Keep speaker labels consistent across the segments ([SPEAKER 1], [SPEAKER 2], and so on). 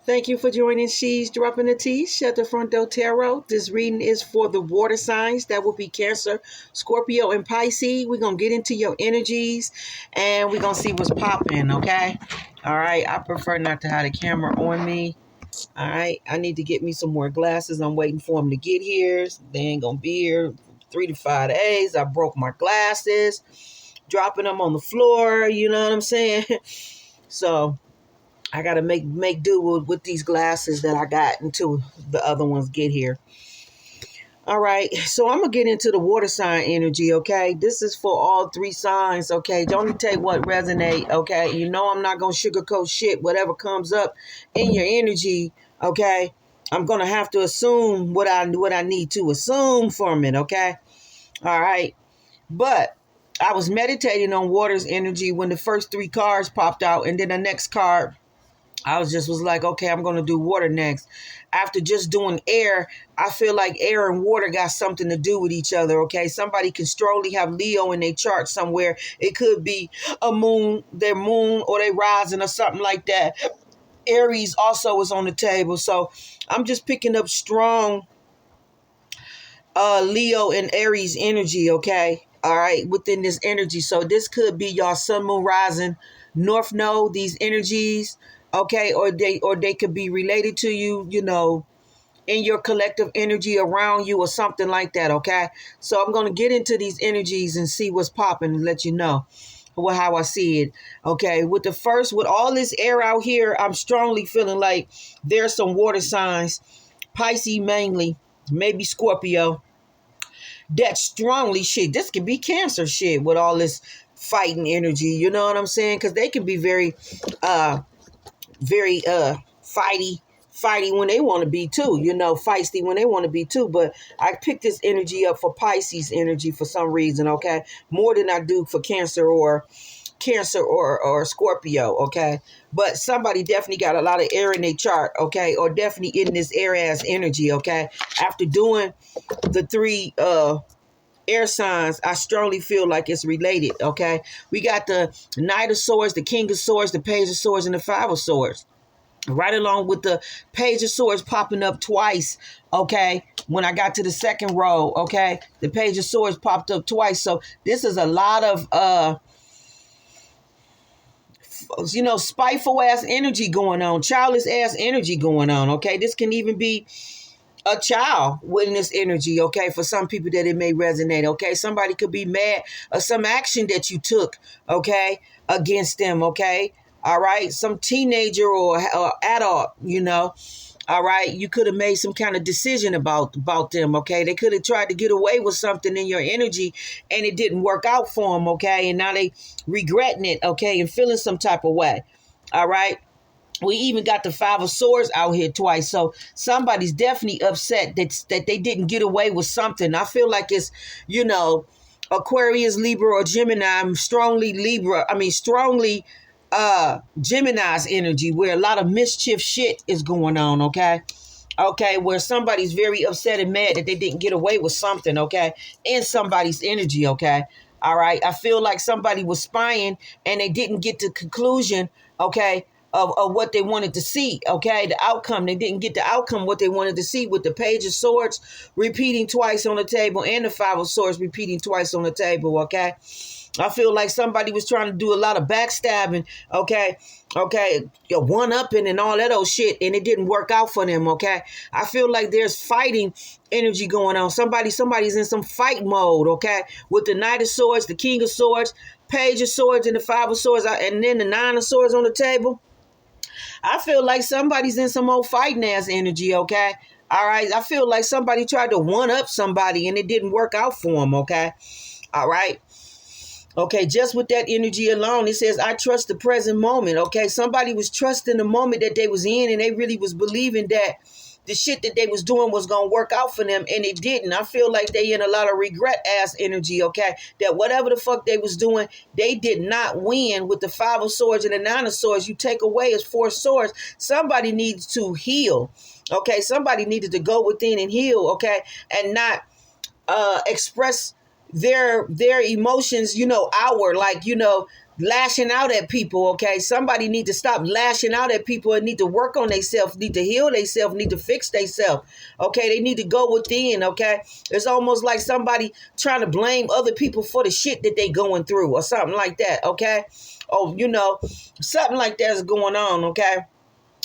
[SPEAKER 1] Thank you for joining She's Dropping the Tea, Shut the Front Door Tarot. This reading is for the water signs. That will be Cancer, Scorpio, and Pisces. We're going to get into your energies and we're going to see what's popping, okay? All right. I prefer not to have the camera on me. All right. I need to get me some more glasses. I'm waiting for them to get here. They ain't going to be here 3 to 5 days. I broke my glasses, dropping them on the floor. You know what I'm saying? So I gotta make do with these glasses that I got until the other ones get here. All right, so I'm gonna get into the water sign energy. Okay, this is for all 3 signs. Okay, don't take what resonate. Okay, you know I'm not gonna sugarcoat shit. Whatever comes up in your energy. Okay, I'm gonna have to assume what I need to assume from it. Okay, all right, but I was meditating on water's energy when the first 3 cards popped out, and then the next card was like, okay, I'm going to do water next. After just doing air, I feel like air and water got something to do with each other, okay? Somebody can strongly have Leo in their chart somewhere. It could be their moon or their rising or something like that. Aries also is on the table. So I'm just picking up strong Leo and Aries energy, okay? All right, within this energy. So this could be y'all sun, moon, rising, north node, these energies, okay? Or they could be related to you, you know, in your collective energy around you or something like that, okay? So I'm going to get into these energies and see what's popping and let you know how I see it, okay? With all this air out here, I'm strongly feeling like there's some water signs, Pisces mainly, maybe Scorpio, that strongly shit. This could be Cancer shit with all this fighting energy. You know what I'm saying? Because they can be very fighty when they want to be too. You know, feisty when they want to be too. But I picked this energy up for Pisces energy for some reason. Okay, more than I do for Cancer or Scorpio, okay? But somebody definitely got a lot of air in their chart, okay? Or definitely in this air-ass energy, okay? After doing the 3 air signs, I strongly feel like it's related, okay? We got the Knight of Swords, the King of Swords, the Page of Swords, and the Five of Swords. Right along with the Page of Swords popping up twice, okay? When I got to the second row, okay? The Page of Swords popped up twice. So this is a lot of spiteful ass energy going on, childish ass energy going on, okay? This can even be a child with this energy, okay? For some people that it may resonate, okay? Somebody could be mad or some action that you took, okay, against them, okay? All right? Some teenager or adult, you know, all right? You could have made some kind of decision about them, okay? They could have tried to get away with something in your energy and it didn't work out for them, okay? And now they regretting it, okay, and feeling some type of way, all right? We even got the Five of Swords out here twice. So somebody's definitely upset that they didn't get away with something. I feel like it's, you know, Aquarius, Libra, or Gemini. Strongly Gemini's energy, where a lot of mischief shit is going on, okay? Okay, where somebody's very upset and mad that they didn't get away with something, okay? In somebody's energy, okay? All right. I feel like somebody was spying and they didn't get to conclusion, okay, of what they wanted to see, okay? The outcome. They didn't get the outcome what they wanted to see with the Page of Swords repeating twice on the table and the Five of Swords repeating twice on the table, okay? I feel like somebody was trying to do a lot of backstabbing, okay? One-upping and all that old shit, and it didn't work out for them, okay? I feel like there's fighting energy going on. Somebody's in some fight mode, okay? With the Knight of Swords, the King of Swords, Page of Swords, and the Five of Swords, and then the Nine of Swords on the table. I feel like somebody's in some old fighting ass energy, okay? All right? I feel like somebody tried to one-up somebody, and it didn't work out for them, okay? All right? Okay, just with that energy alone, it says, I trust the present moment, okay? Somebody was trusting the moment that they was in, and they really was believing that the shit that they was doing was going to work out for them, and it didn't. I feel like they in a lot of regret-ass energy, okay? That whatever the fuck they was doing, they did not win with the Five of Swords and the Nine of Swords. You take away his 4 swords. Somebody needs to heal, okay? Somebody needed to go within and heal, okay? And not express their emotions, lashing out at people, okay? Somebody need to stop lashing out at people and need to work on themselves, need to heal themselves, need to fix themselves, okay? They need to go within, okay? It's almost like somebody trying to blame other people for the shit that they going through or something like that, okay? Oh, you know, something like that is going on, okay?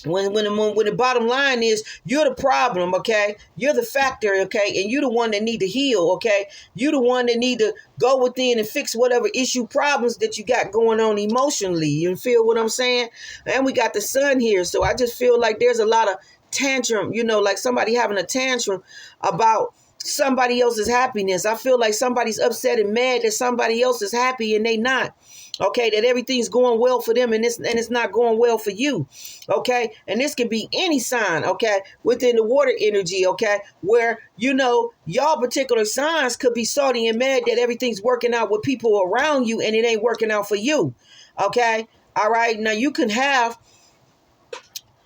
[SPEAKER 1] When the bottom line is you're the problem, okay? You're the factor, okay? And you're the one that need to heal, okay? You're the one that need to go within and fix whatever issue problems that you got going on emotionally. You feel what I'm saying? And we got the sun here. So I just feel like there's a lot of tantrum, you know, like somebody having a tantrum about somebody else's happiness. I feel like somebody's upset and mad that somebody else is happy and they not. Okay, that everything's going well for them and it's not going well for you. Okay, and this can be any sign, okay, within the water energy, okay, where, you know, y'all particular signs could be salty and mad that everything's working out with people around you and it ain't working out for you. Okay, all right, now you can have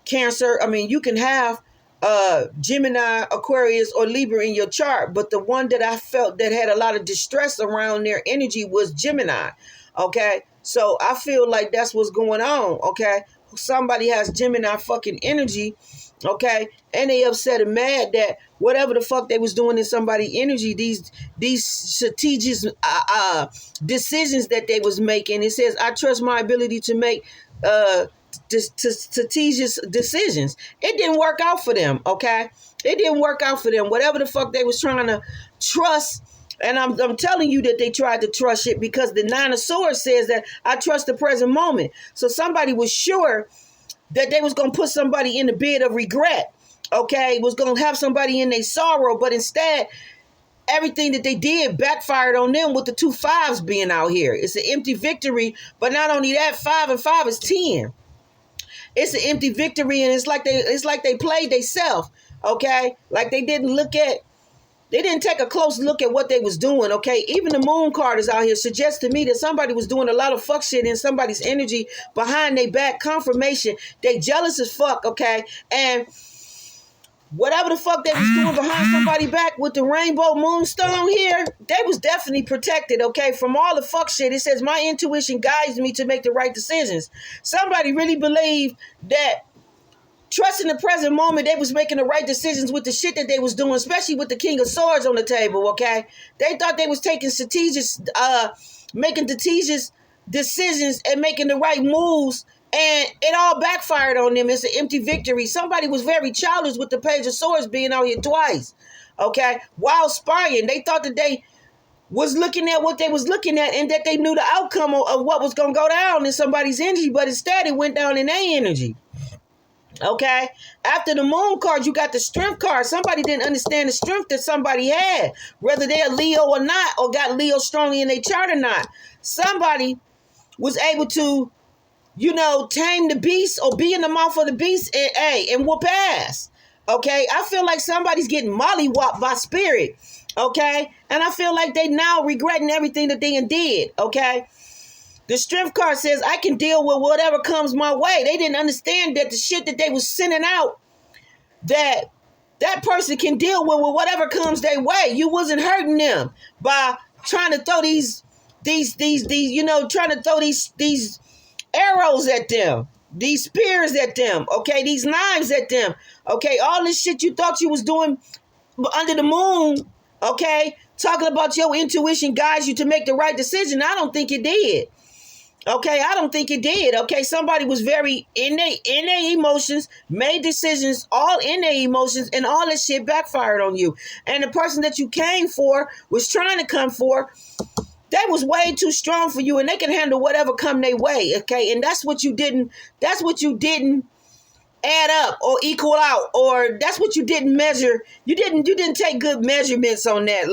[SPEAKER 1] Cancer, you can have Gemini, Aquarius, or Libra in your chart, but the one that I felt that had a lot of distress around their energy was Gemini. Okay, so I feel like that's what's going on. Okay, somebody has Gemini fucking energy. Okay, and they upset and mad that whatever the fuck they was doing in somebody's energy, these strategic decisions that they was making. It says, I trust my ability to make strategic decisions. It didn't work out for them. Okay, it didn't work out for them. Whatever the fuck they was trying to trust. And I'm telling you that they tried to trust it because the Nine of Swords says that I trust the present moment. So somebody was sure that they was going to put somebody in the bed of regret. Okay, was going to have somebody in their sorrow, but instead everything that they did backfired on them with the 2 5s being out here. It's an empty victory, but not only that, 5 and 5 is 10. It's an empty victory, and it's like they played themselves. Okay, like they didn't take a close look at what they was doing, okay? Even the moon card is out here suggests to me that somebody was doing a lot of fuck shit in somebody's energy behind their back. Confirmation. They jealous as fuck, okay? And whatever the fuck they was doing behind somebody's back with the rainbow moonstone here, they was definitely protected, okay? From all the fuck shit. It says, my intuition guides me to make the right decisions. Somebody really believed that trusting the present moment, they was making the right decisions with the shit that they was doing, especially with the King of Swords on the table, okay? They thought they was taking making strategic decisions and making the right moves, and it all backfired on them. It's an empty victory. Somebody was very childish with the Page of Swords being out here twice, okay? While spying, they thought that they was looking at what they was looking at and that they knew the outcome of what was going to go down in somebody's energy, but instead it went down in their energy. Okay, after the moon card, you got the strength card. Somebody didn't understand the strength that somebody had, whether they're Leo or not, or got Leo strongly in their chart or not. Somebody was able to, tame the beast or be in the mouth of the beast and whoop ass. Okay, I feel like somebody's getting mollywopped by spirit. Okay, and I feel like they now regretting everything that they did. Okay. The strength card says, I can deal with whatever comes my way. They didn't understand that the shit that they was sending out, that person can deal with whatever comes their way. You wasn't hurting them by trying to throw these trying to throw these arrows at them, these spears at them, okay, these knives at them, okay, all this shit you thought you was doing under the moon, okay, talking about your intuition guides you to make the right decision. I don't think it did. Okay, I don't think it did. Okay, somebody was very in their emotions, made decisions all in their emotions, and all this shit backfired on you. And the person that you came for was trying to come for, that was way too strong for you, and they can handle whatever come their way. Okay, and that's what you didn't add up or equal out, or that's what you didn't measure. You didn't take good measurements on that.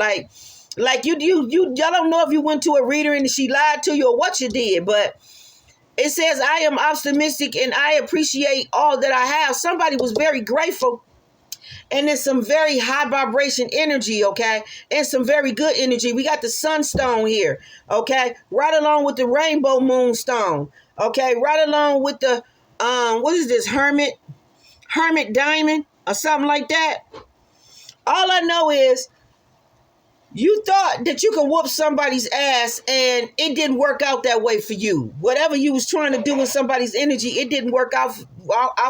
[SPEAKER 1] Like y'all don't know if you went to a reader and she lied to you or what you did, but it says, I am optimistic and I appreciate all that I have. Somebody was very grateful, and there's some very high vibration energy, okay, and some very good energy. We got the sunstone here, okay, right along with the rainbow moonstone, okay, right along with the what is this, hermit diamond or something like that. All I know is You thought that you could whoop somebody's ass, and it didn't work out that way for you. Whatever you was trying to do in somebody's energy, it didn't work out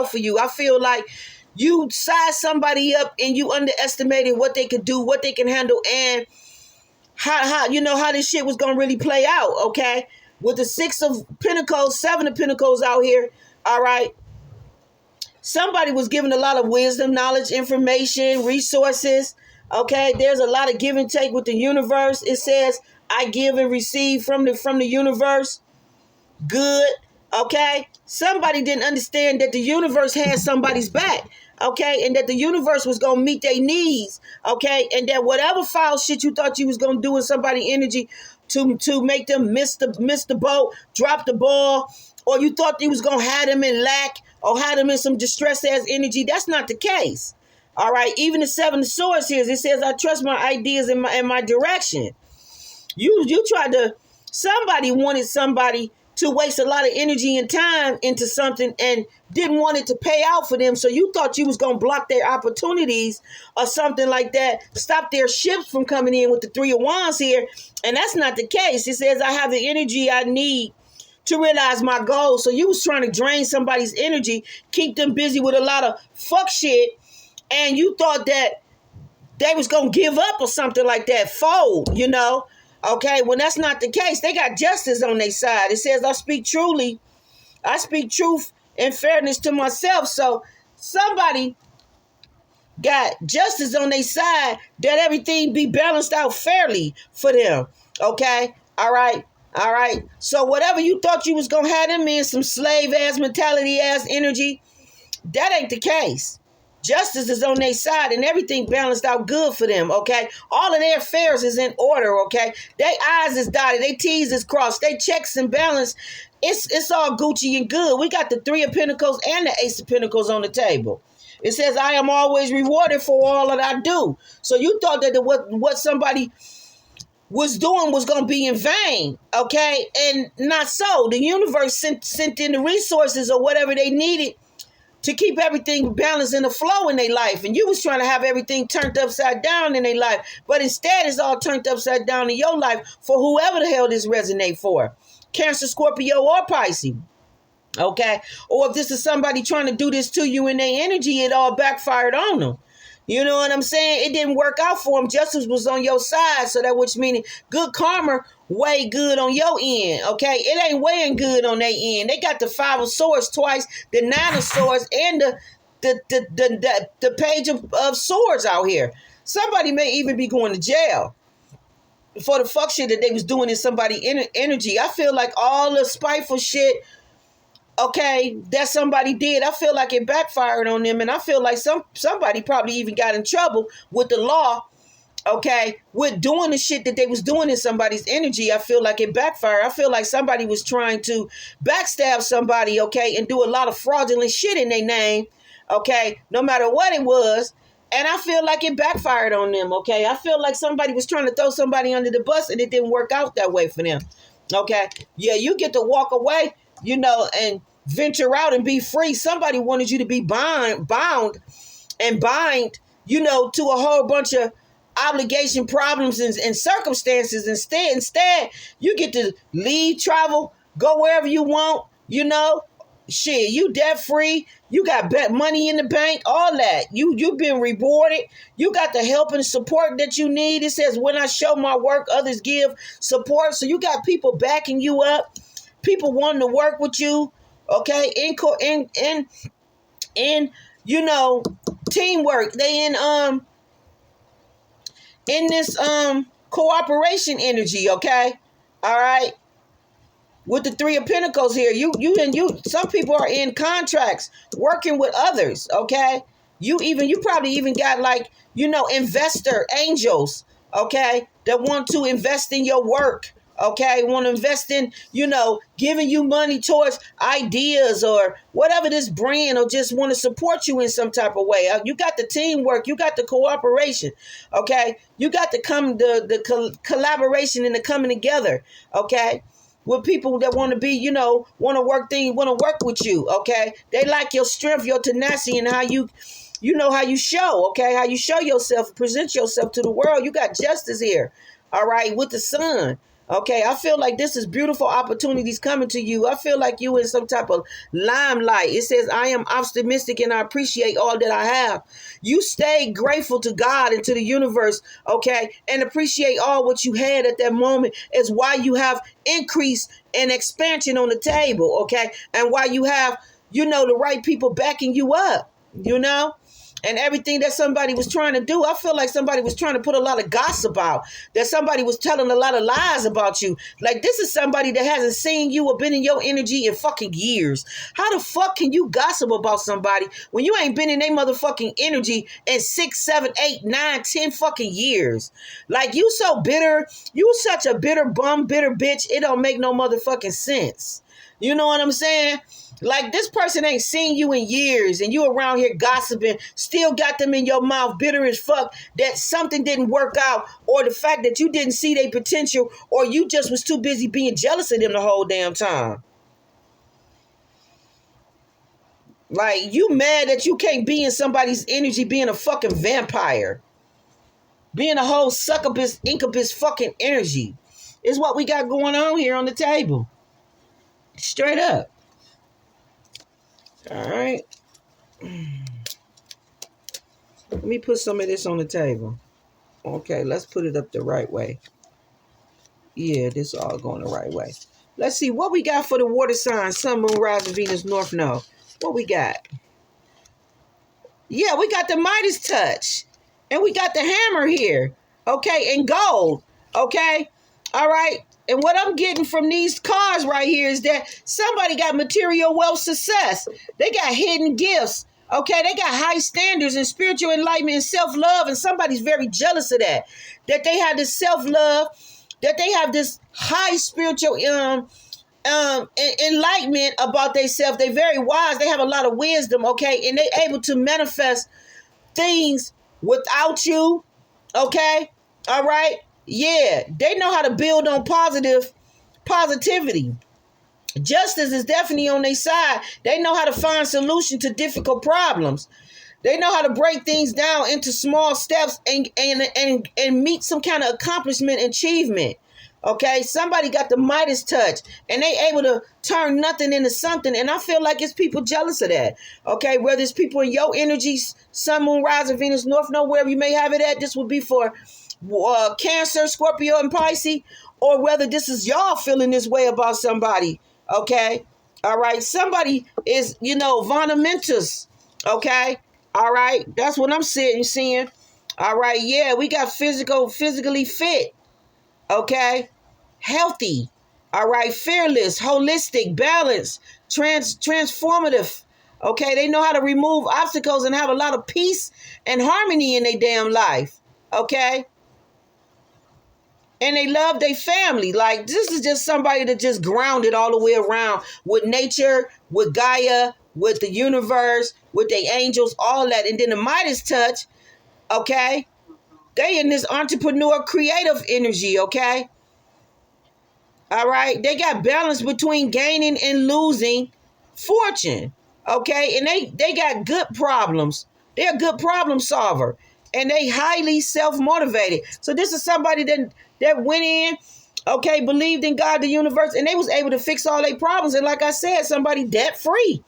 [SPEAKER 1] for you. I feel like you sized somebody up and you underestimated what they could do, what they can handle, and how you know how this shit was gonna really play out, okay? With the 6 of Pentacles, 7 of Pentacles out here, all right? Somebody was given a lot of wisdom, knowledge, information, resources, okay? There's a lot of give and take with the universe. It says, I give and receive from the universe. Good, okay? Somebody didn't understand that the universe had somebody's back, okay? And that the universe was going to meet their needs, okay? And that whatever foul shit you thought you was going to do in somebody's energy to make them miss the boat, drop the ball, or you thought you was going to have them in lack or have them in some distress ass energy, that's not the case. All right, even the 7 of Swords here, it says, I trust my ideas in my direction. You tried to, somebody wanted somebody to waste a lot of energy and time into something and didn't want it to pay out for them. So you thought you was going to block their opportunities or something like that, stop their ships from coming in with the 3 of Wands here. And that's not the case. It says, I have the energy I need to realize my goals. So you was trying to drain somebody's energy, keep them busy with a lot of fuck shit. And you thought that they was going to give up or something like that, fold, you know. Okay, when that's not the case, they got justice on their side. It says, I speak truth and fairness to myself. So somebody got justice on their side, that everything be balanced out fairly for them. Okay, all right. So whatever you thought you was going to have them in, some slave-ass, mentality-ass energy, that ain't the case. Justice is on their side and everything balanced out good for them, okay? All of their affairs is in order, okay? Their I's is dotted, their T's is crossed, they checks and balance. It's all Gucci and good. We got the 3 of Pentacles and the Ace of Pentacles on the table. It says, I am always rewarded for all that I do. So you thought that what somebody was doing was going to be in vain, okay? And not so. The universe sent in the resources or whatever they needed to keep everything balanced in the flow in their life. And you was trying to have everything turned upside down in their life. But instead, it's all turned upside down in your life for whoever the hell this resonate for. Cancer, Scorpio, or Pisces. Okay? Or if this is somebody trying to do this to you in their energy, it all backfired on them. You know what I'm saying? It didn't work out for them. Justice was on your side. So that which meaning good karma weigh good on your end. Okay? It ain't weighing good on their end. They got the 5 of Swords twice, the 9 of Swords, and the Page of Swords out here. Somebody may even be going to jail for the fuck shit that they was doing in somebody's energy. I feel like all the spiteful shit, okay, that somebody did, I feel like it backfired on them. And I feel like somebody probably even got in trouble with the law, okay, with doing the shit that they was doing in somebody's energy. I feel like it backfired. I feel like somebody was trying to backstab somebody, okay, and do a lot of fraudulent shit in their name, okay, no matter what it was. And I feel like it backfired on them, okay? I feel like somebody was trying to throw somebody under the bus and it didn't work out that way for them, okay? Yeah, you get to walk away, you know, and venture out and be free. Somebody wanted you to be bound, you know, to a whole bunch of obligation, problems, and circumstances. Instead, you get to leave, travel, go wherever you want, you know. Shit, you debt free. You got money in the bank, all that. You've been rewarded. You got the help and support that you need. It says, when I show my work, others give support. So you got people backing you up, people wanting to work with you, okay? In you know, teamwork. They in this cooperation energy, okay? All right. With the 3 of Pentacles here, you some people are in contracts working with others, okay? You probably even got, like, you know, investor angels, okay, that want to invest in your work, okay? Want to invest in, you know, giving you money towards ideas or whatever this brand, or just want to support you in some type of way. You got the teamwork, you got the cooperation, okay? You got the collaboration and the coming together, okay? With people that want to be, you know, want to work with you, okay? They like your strength, your tenacity, and how you You know how you show, okay? How you show yourself, present yourself to the world. You got justice here, all right, with the sun. Okay, I feel like this is beautiful opportunities coming to you. I feel like you in some type of limelight. It says, I am optimistic and I appreciate all that I have. You stay grateful to God and to the universe, okay, and appreciate all what you had at that moment is why you have increase and expansion on the table, okay, and why you have, the right people backing you up, and everything that somebody was trying to do. I feel like somebody was trying to put a lot of gossip out, that somebody was telling a lot of lies about you. Like, this is somebody that hasn't seen you or been in your energy in fucking years. How the fuck can you gossip about somebody when you ain't been in their motherfucking energy in 6, 7, 8, 9, 10 fucking years? Like, you so bitter. You such a bitter bum, bitter bitch. It don't make no motherfucking sense. You know what I'm saying? Like, this person ain't seen you in years and you around here gossiping, still got them in your mouth, bitter as fuck, that something didn't work out, or the fact that you didn't see their potential, or you just was too busy being jealous of them the whole damn time. Like, you mad that you can't be in somebody's energy being a fucking vampire. Being a whole succubus, incubus fucking energy is what we got going on here on the table. Straight up. All right. Let me put some of this on the table. Okay, let's put it up the right way. Yeah, this all going the right way. Let's see what we got for the water sign. Sun, Moon, Rising, Venus, North Node. What we got? Yeah, we got the Midas touch. And we got the hammer here. Okay, and gold. Okay. All right. And what I'm getting from these cards right here is that somebody got material wealth success. They got hidden gifts. Okay, they got high standards and spiritual enlightenment and self-love, and somebody's very jealous of that. That they have this self-love, that they have this high spiritual enlightenment about themselves. They're very wise. They have a lot of wisdom, okay, and they're able to manifest things without you, okay, all right. Yeah, they know how to build on positivity. Justice is definitely on their side. They know how to find solution to difficult problems. They know how to break things down into small steps and meet some kind of accomplishment, achievement. Okay, somebody got the Midas touch and they able to turn nothing into something. And I feel like it's people jealous of that. Okay, whether it's people in your energies, Sun, Moon, Rising, Venus, North Node, wherever you may have it at, this would be for Cancer, Scorpio, and Pisces, or whether this is y'all feeling this way about somebody. Okay, all right, somebody is, Vonamentus. Okay, all right, that's what I'm seeing. All right, yeah, we got physically fit. Okay, healthy. All right, fearless, holistic, balanced, transformative. Okay, they know how to remove obstacles and have a lot of peace and harmony in their damn life. Okay, and they love their family. Like, this is just somebody that just grounded all the way around with nature, with Gaia, with the universe, with their angels, all that. And then the Midas touch, okay, they in this entrepreneur creative energy, okay? All right, they got balance between gaining and losing fortune, okay? And they got good problems. They're a good problem solver, and they highly self-motivated. So this is somebody that went in, okay, believed in God, the universe, and they was able to fix all their problems. And like I said, somebody debt-free.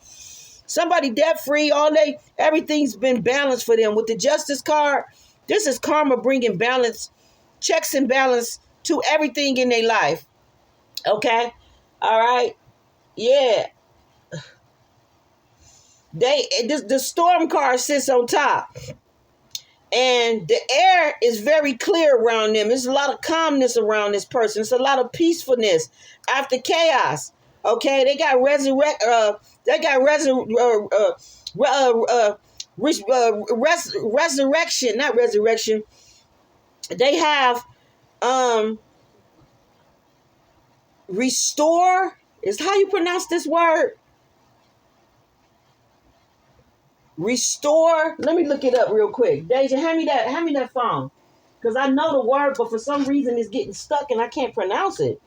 [SPEAKER 1] Everything's been balanced for them. With the Justice card, this is karma bringing balance, checks and balance to everything in their life. Okay? All right? Yeah. The storm card sits on top. And the air is very clear around them. There's a lot of calmness around this person. It's a lot of peacefulness after chaos. Okay, they got resurrection, not resurrection. They have restore is how you pronounce this word. Restore. Let me look it up real quick. Deja, hand me that phone. Because I know the word, but for some reason it's getting stuck and I can't pronounce it.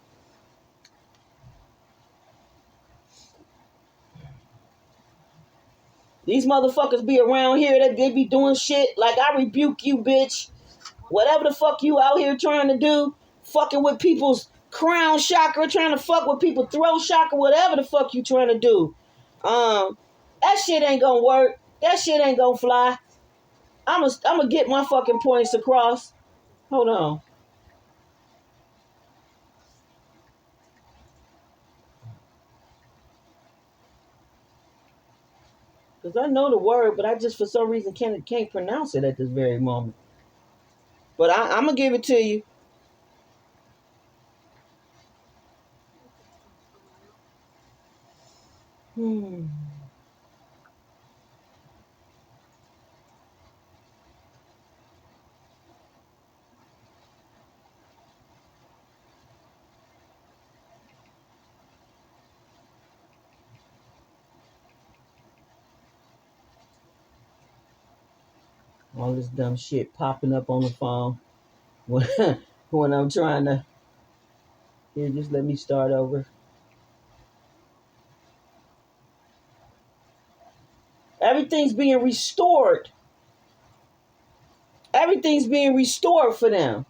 [SPEAKER 1] These motherfuckers be around here, they be doing shit like, I rebuke you, bitch. Whatever the fuck you out here trying to do, fucking with people's crown chakra, trying to fuck with people's throat chakra, whatever the fuck you trying to do. That shit ain't gonna work. That shit ain't gonna fly. I'm gonna get my fucking points across. Hold on. Because I know the word, but I just for some reason can't pronounce it at this very moment. But I'm going to give it to you. All this dumb shit popping up on the phone when I'm trying to. Here, just let me start over. Everything's being restored. Everything's being restored for them.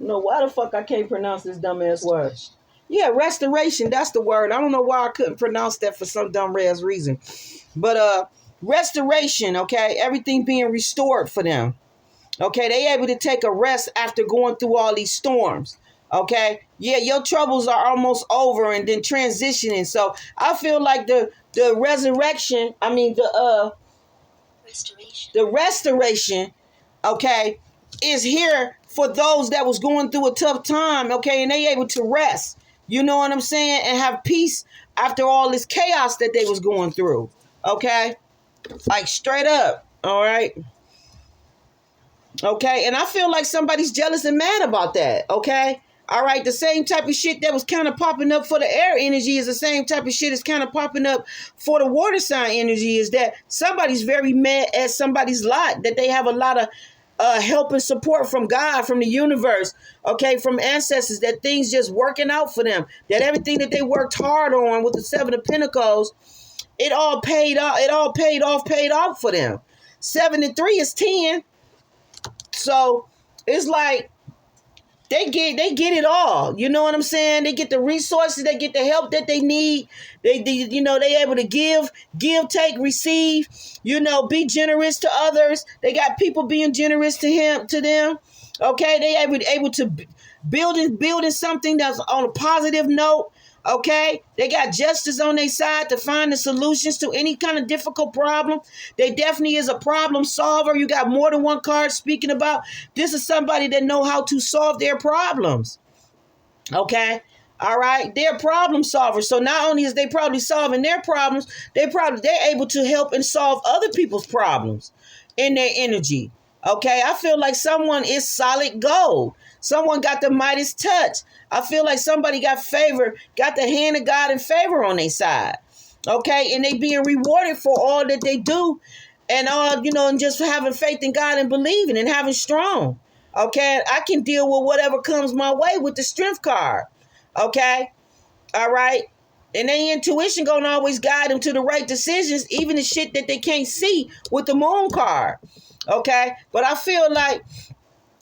[SPEAKER 1] No, why the fuck I can't pronounce this dumbass word? Yeah, restoration, that's the word. I don't know why I couldn't pronounce that for some dumb ass reason. But restoration, okay? Everything being restored for them. Okay, they able to take a rest after going through all these storms. Okay? Yeah, your troubles are almost over and then transitioning. So I feel like the resurrection, I mean the restoration, okay, is here for those that was going through a tough time, okay, and they able to rest. You know what I'm saying? And have peace after all this chaos that they was going through. Okay? Like straight up. All right? Okay? And I feel like somebody's jealous and mad about that. Okay? All right? The same type of shit that was kind of popping up for the air energy is the same type of shit that's kind of popping up for the water sign energy, is that somebody's very mad at somebody's lot, that they have a lot of help and support from God, from the universe, okay, from ancestors, that things just working out for them, that everything that they worked hard on with the Seven of Pentacles, it all paid off for them. 7 and 3 is 10. So it's like they get it all. You know what I'm saying? They get the resources, they get the help that they need. They able to give, take, receive, be generous to others. They got people being generous to them. Okay, they able to building something that's on a positive note. Okay, they got justice on their side to find the solutions to any kind of difficult problem. They definitely is a problem solver. You got more than one card speaking about. This is somebody that know how to solve their problems. Okay, all right, they're problem solvers. So not only is they probably solving their problems, they're able to help and solve other people's problems in their energy. Okay, I feel like someone is solid gold. Someone got the Midas touch. I feel like somebody got favor, got the hand of God and favor on their side. Okay, and they being rewarded for all that they do, and and just having faith in God and believing and having strong. Okay, I can deal with whatever comes my way with the strength card. Okay, all right. And their intuition gonna always guide them to the right decisions, even the shit that they can't see with the moon card. Okay, but I feel like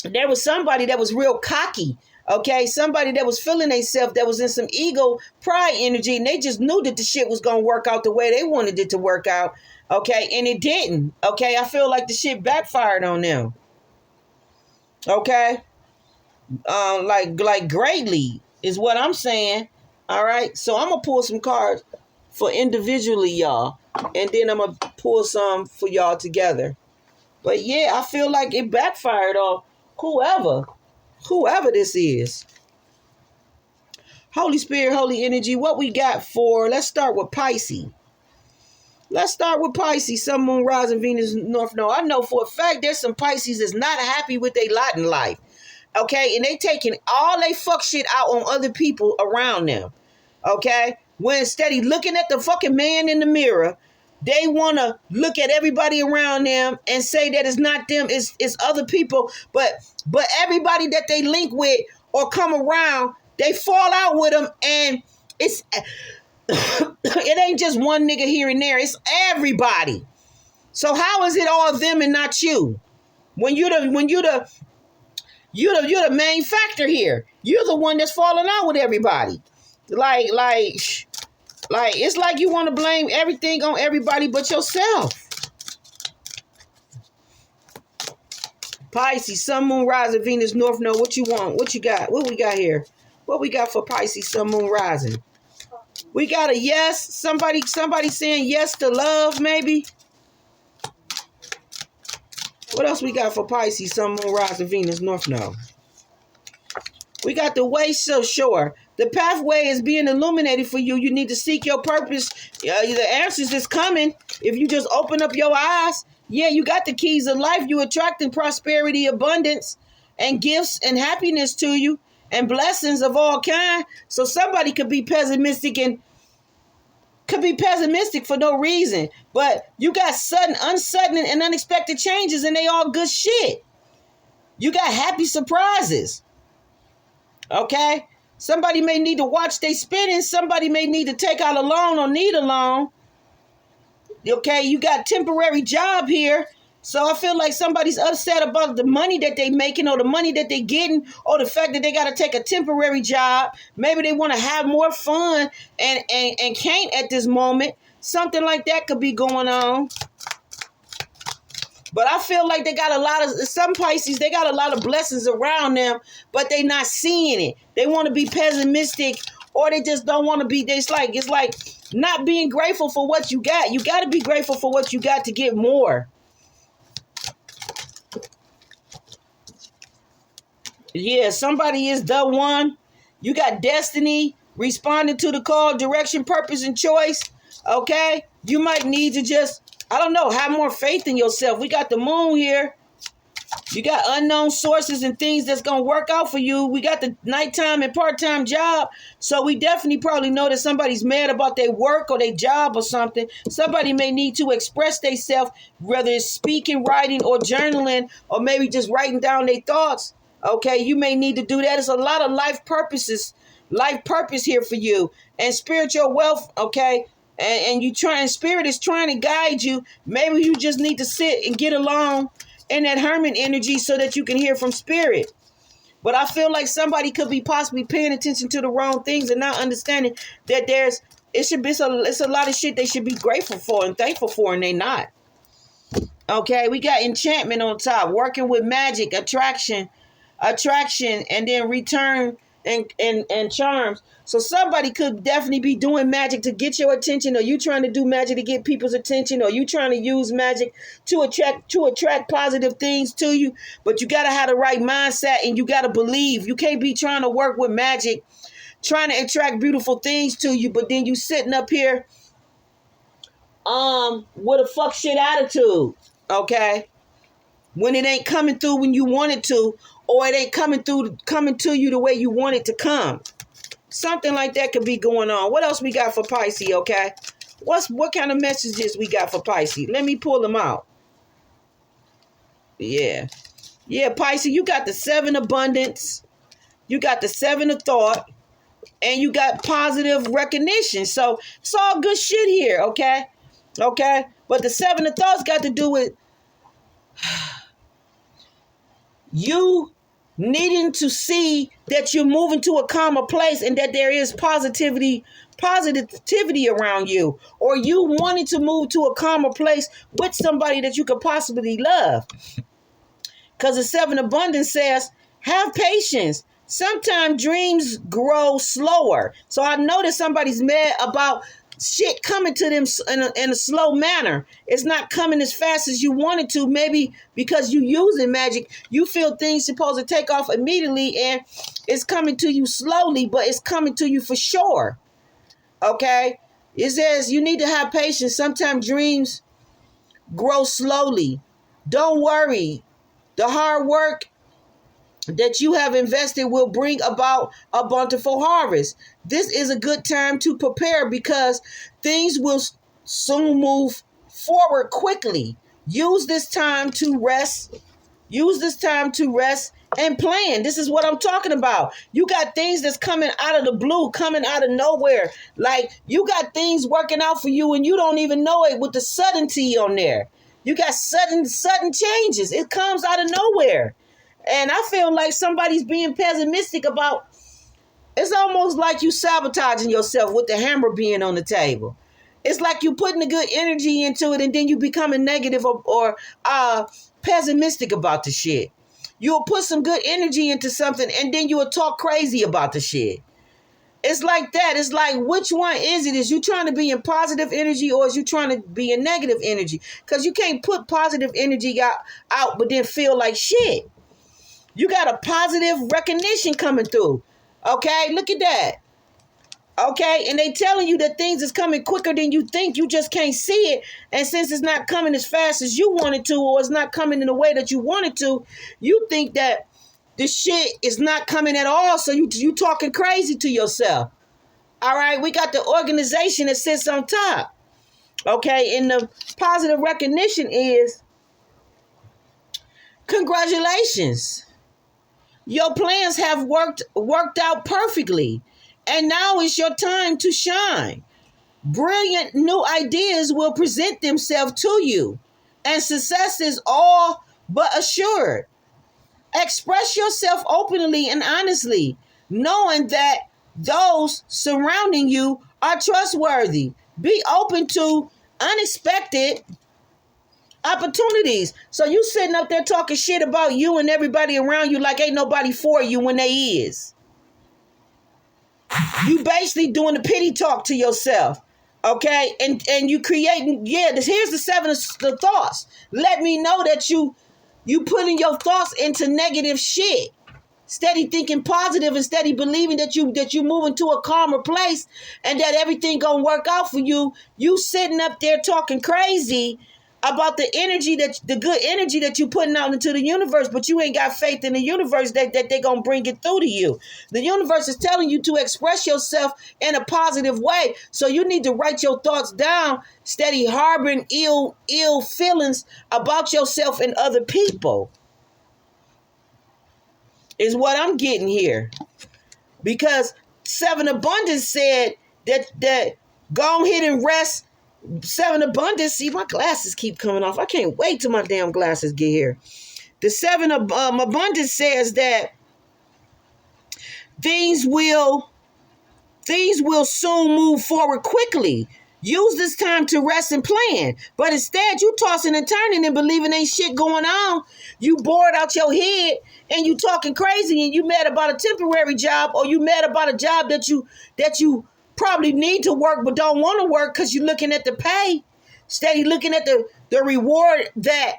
[SPEAKER 1] there was somebody that was real cocky. Okay, somebody that was feeling themselves, that was in some ego, pride energy, and they just knew that the shit was gonna work out the way they wanted it to work out. Okay, and it didn't. Okay, I feel like the shit backfired on them. Okay, like greatly is what I'm saying. All right, so I'm gonna pull some cards for individually, y'all, and then I'm gonna pull some for y'all together. But yeah, I feel like it backfired on whoever this is. Holy Spirit, Holy Energy, what we got for, let's start with Pisces. Sun, Moon, Rising, Venus, North Node. I know for a fact there's some Pisces that's not happy with their lot in life. Okay, and they taking all they fuck shit out on other people around them. Okay, when instead of looking at the fucking man in the mirror, they want to look at everybody around them and say that it's not them, it's other people. But everybody that they link with or come around, they fall out with them, and it's it ain't just one nigga here and there. It's everybody. So how is it all them and not you? When you're the main factor here. You're the one that's falling out with everybody. Like it's like you want to blame everything on everybody but yourself. Pisces, Sun, Moon, Rising, Venus, North Node. What you want? What you got? What we got here? What we got for Pisces, Sun, Moon, Rising? We got a yes. Somebody saying yes to love, maybe. What else we got for Pisces, Sun, Moon, Rising, Venus, North Node? We got the way so sure. The pathway is being illuminated for you. You need to seek your purpose. The answers is coming if you just open up your eyes. Yeah, you got the keys of life. You attracting prosperity, abundance, and gifts and happiness to you, and blessings of all kind. So somebody could be pessimistic for no reason. But you got sudden, and unexpected changes, and they all good shit. You got happy surprises. Okay? Somebody may need to watch their spending. Somebody may need to take out a loan or need a loan. Okay? You got temporary job here. So I feel like somebody's upset about the money that they making or the money that they getting or the fact that they got to take a temporary job. Maybe they want to have more fun and can't at this moment. Something like that could be going on. But I feel like they got some Pisces, they got a lot of blessings around them, but they not seeing it. They want to be pessimistic, or they just don't want to be. It's like not being grateful for what you got. You got to be grateful for what you got to get more. Yeah, somebody is the one. You got destiny, responding to the call, direction, purpose, and choice. Okay? You might need to just, I don't know, have more faith in yourself. We got the moon here. You got unknown sources and things that's going to work out for you. We got the nighttime and part-time job. So we definitely probably know that somebody's mad about their work or their job or something. Somebody may need to express themselves, whether it's speaking, writing, or journaling, or maybe just writing down their thoughts. Okay, you may need to do that. There's a lot of life purpose here for you. And spiritual wealth, okay? And spirit is trying to guide you. Maybe you just need to sit and get along in that hermit energy so that you can hear from spirit. But I feel like somebody could be possibly paying attention to the wrong things and not understanding that it's a lot of shit they should be grateful for and thankful for, and they not. Okay, we got enchantment on top, working with magic, attraction, and then return and charms. So somebody could definitely be doing magic to get your attention, or you trying to do magic to get people's attention, or you trying to use magic to attract positive things to you. But you got to have the right mindset, and you got to believe. You can't be trying to work with magic, trying to attract beautiful things to you, but then you sitting up here with a fuck shit attitude, okay? When it ain't coming through when you want it to, or it ain't coming to you the way you want it to come. Something like that could be going on. What else we got for Pisces, okay? What kind of messages we got for Pisces? Let me pull them out. Yeah. Yeah, Pisces, you got the 7 abundance. You got the 7 of thought. And you got positive recognition. So it's all good shit here, okay? Okay? But the 7 of thoughts got to do with you needing to see that you're moving to a calmer place and that there is positivity around you, or you wanting to move to a calmer place with somebody that you could possibly love. Because the 7 abundance says, have patience. Sometimes dreams grow slower. So I know that somebody's mad about shit coming to them in a slow manner. It's not coming as fast as you want it to. Maybe because you using magic, you feel things supposed to take off immediately, and it's coming to you slowly, but it's coming to you for sure. Okay? It says you need to have patience. Sometimes dreams grow slowly. Don't worry. The hard work that you have invested will bring about a bountiful harvest. This is a good time to prepare because things will soon move forward quickly. Use this time to rest. Use this time to rest and plan. This is what I'm talking about. You got things that's coming out of the blue, coming out of nowhere. Like you got things working out for you and you don't even know it with the suddenty on there. You got sudden changes. It comes out of nowhere. And I feel like somebody's being pessimistic about, it's almost like you sabotaging yourself with the hammer being on the table. It's like you putting the good energy into it and then you becoming negative or pessimistic about the shit. You'll put some good energy into something and then you'll talk crazy about the shit. It's like that. It's like, which one is it? Is you trying to be in positive energy or is you trying to be in negative energy? Because you can't put positive energy out but then feel like shit. You got a positive recognition coming through. Okay, look at that. Okay, and they telling you that things is coming quicker than you think. You just can't see it. And since it's not coming as fast as you want it to, or it's not coming in the way that you want it to, you think that the shit is not coming at all. So you talking crazy to yourself. All right, we got the organization that sits on top. Okay, and the positive recognition is, congratulations. Your plans have worked out perfectly. And now is your time to shine. Brilliant new ideas will present themselves to you. And success is all but assured. Express yourself openly and honestly, knowing that those surrounding you are trustworthy. Be open to unexpected opportunities. So you sitting up there talking shit about you and everybody around you like ain't nobody for you when they is. You basically doing the pity talk to yourself. Okay? And you creating, here's the 7 of the thoughts. Let me know that you putting your thoughts into negative shit. Steady thinking positive and steady believing that you moving to a calmer place and that everything gonna work out for you. You sitting up there talking crazy about the good energy that you putting out into the universe, but you ain't got faith in the universe that they gonna bring it through to you. The universe is telling you to express yourself in a positive way. So you need to write your thoughts down, steady harboring ill feelings about yourself and other people. Is what I'm getting here. Because 7 Abundance said that go ahead and rest. 7 Abundance, see, my glasses keep coming off. I can't wait till my damn glasses get here. The 7 Abundance says that things will soon move forward quickly. Use this time to rest and plan. But instead, you tossing and turning and believing ain't shit going on. You bored out your head and you talking crazy and you mad about a temporary job or you mad about a job that you probably need to work but don't want to work because you're looking at the pay. Steady looking at the reward, that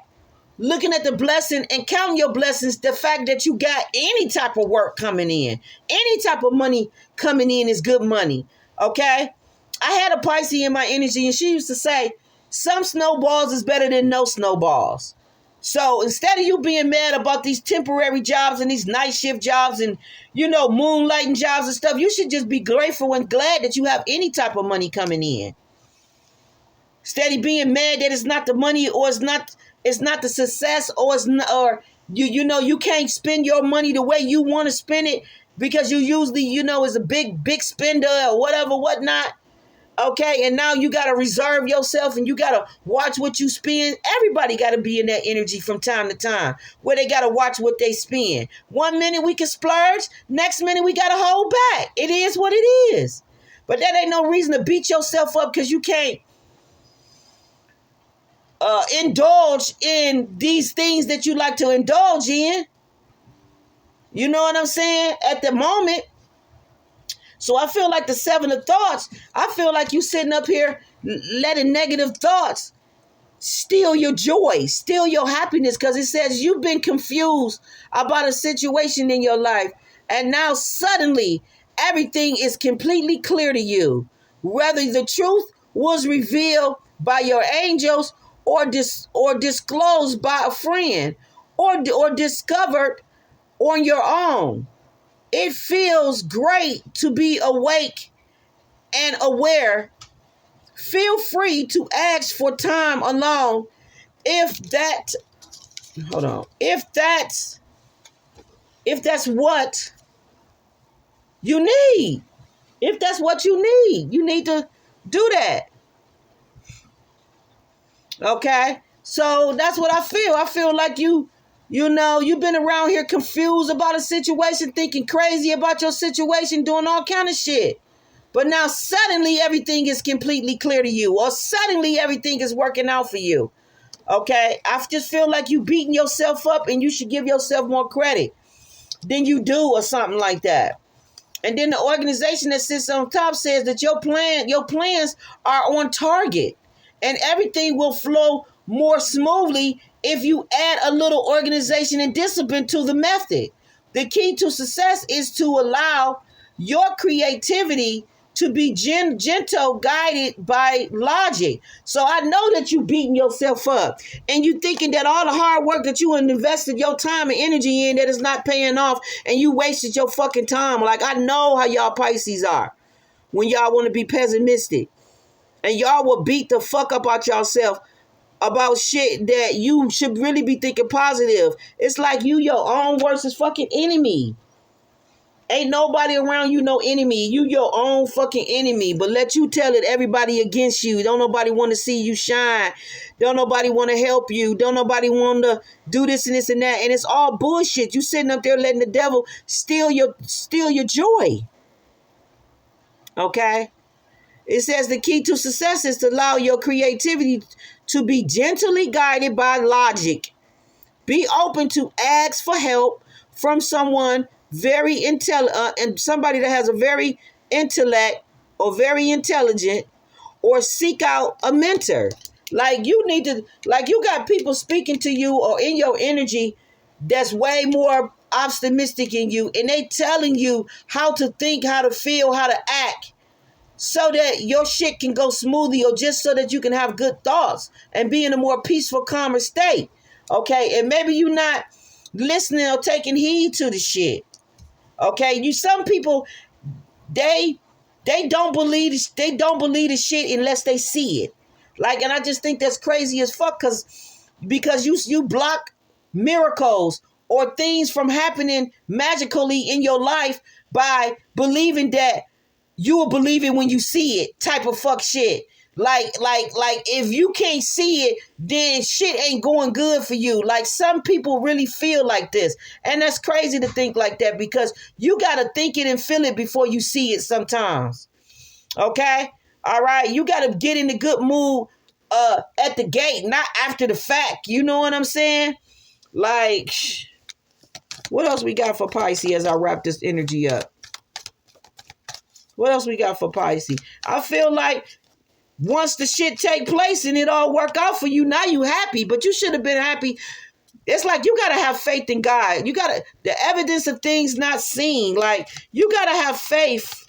[SPEAKER 1] looking at the blessing and counting your blessings. The fact that you got any type of work coming in, any type of money coming in is good money. Okay? I had a Pisces in my energy and she used to say, some snowballs is better than no snowballs. So instead of you being mad about these temporary jobs and these night shift jobs and, moonlighting jobs and stuff, you should just be grateful and glad that you have any type of money coming in. Steady being mad that it's not the money or it's not the success or it's not, or you can't spend your money the way you want to spend it because you usually, is a big spender or whatnot. Okay, and now you got to reserve yourself and you got to watch what you spend. Everybody got to be in that energy from time to time where they got to watch what they spend. 1 minute we can splurge, next minute we got to hold back. It is what it is. But that ain't no reason to beat yourself up because you can't indulge in these things that you like to indulge in. You know what I'm saying? At the moment. So I feel like the 7 of thoughts, I feel like you sitting up here letting negative thoughts steal your joy, steal your happiness, because it says you've been confused about a situation in your life. And now suddenly everything is completely clear to you. Whether the truth was revealed by your angels or disclosed by a friend or discovered on your own. It feels great to be awake and aware. Feel free to ask for time alone if that, hold on, if that's what you need. If that's what you need to do that. Okay? So that's what I feel. I feel like you've been around here confused about a situation, thinking crazy about your situation, doing all kind of shit. But now suddenly everything is completely clear to you, or suddenly everything is working out for you. Okay? I just feel like you beating yourself up, and you should give yourself more credit than you do, or something like that. And then the organization that sits on top says that your plans are on target, and everything will flow more smoothly if you add a little organization and discipline to the method. The key to success is to allow your creativity to be gentle, guided by logic. So I know that you beating yourself up, and you thinking that all the hard work that you invested your time and energy in, that is not paying off, and you wasted your fucking time. Like, I know how y'all Pisces are when y'all want to be pessimistic, and y'all will beat the fuck up out yourself about shit that you should really be thinking positive. It's like you your own worst fucking enemy. Ain't nobody around you no enemy. You your own fucking enemy. But let you tell it, everybody against you. Don't nobody want to see you shine. Don't nobody want to help you. Don't nobody want to do this and this and that. And it's all bullshit. You sitting up there letting the devil steal your joy. Okay? It says the key to success is to allow your creativity to be gently guided by logic. Be open to ask for help from someone very intelligent, and somebody that has a very intellect or very intelligent, or seek out a mentor. Like, you need to, like, you got people speaking to you or in your energy that's way more optimistic than you, and they telling you how to think, how to feel, how to act, so that your shit can go smoothly, or just so that you can have good thoughts and be in a more peaceful, calmer state. Okay, and maybe you're not listening or taking heed to the shit. Okay, some people, they don't believe the shit unless they see it. Like, and I just think that's crazy as fuck, because you block miracles or things from happening magically in your life by believing that you will believe it when you see it, type of fuck shit. Like if you can't see it, then shit ain't going good for you. Like, some people really feel like this. And that's crazy to think like that, because you got to think it and feel it before you see it sometimes. Okay? All right? You got to get in a good mood at the gate, not after the fact. You know what I'm saying? Like, what else we got for Pisces as I wrap this energy up? What else we got for Pisces? I feel like once the shit take place and it all work out for you, now you happy, but you should have been happy. It's like you got to have faith in God. You got to, the evidence of things not seen. Like, you got to have faith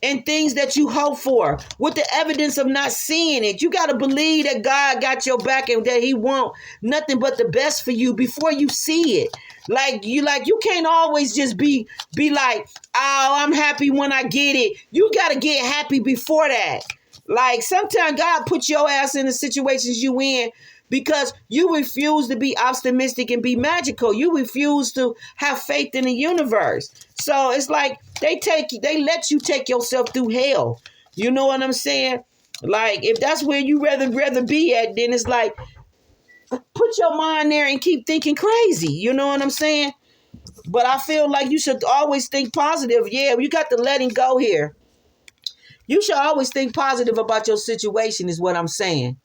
[SPEAKER 1] in things that you hope for with the evidence of not seeing it. You got to believe that God got your back and that he want nothing but the best for you before you see it. Like you can't always just be like, oh, I'm happy when I get it. You got to get happy before that. Like, sometimes God put your ass in the situations you in because you refuse to be optimistic and be magical. You refuse to have faith in the universe. So it's like they let you take yourself through hell. You know what I'm saying? Like, if that's where you rather be at, then it's like, put your mind there and keep thinking crazy. You know what I'm saying? But I feel like you should always think positive. Yeah, you got to letting go here. You should always think positive about your situation, is what I'm saying.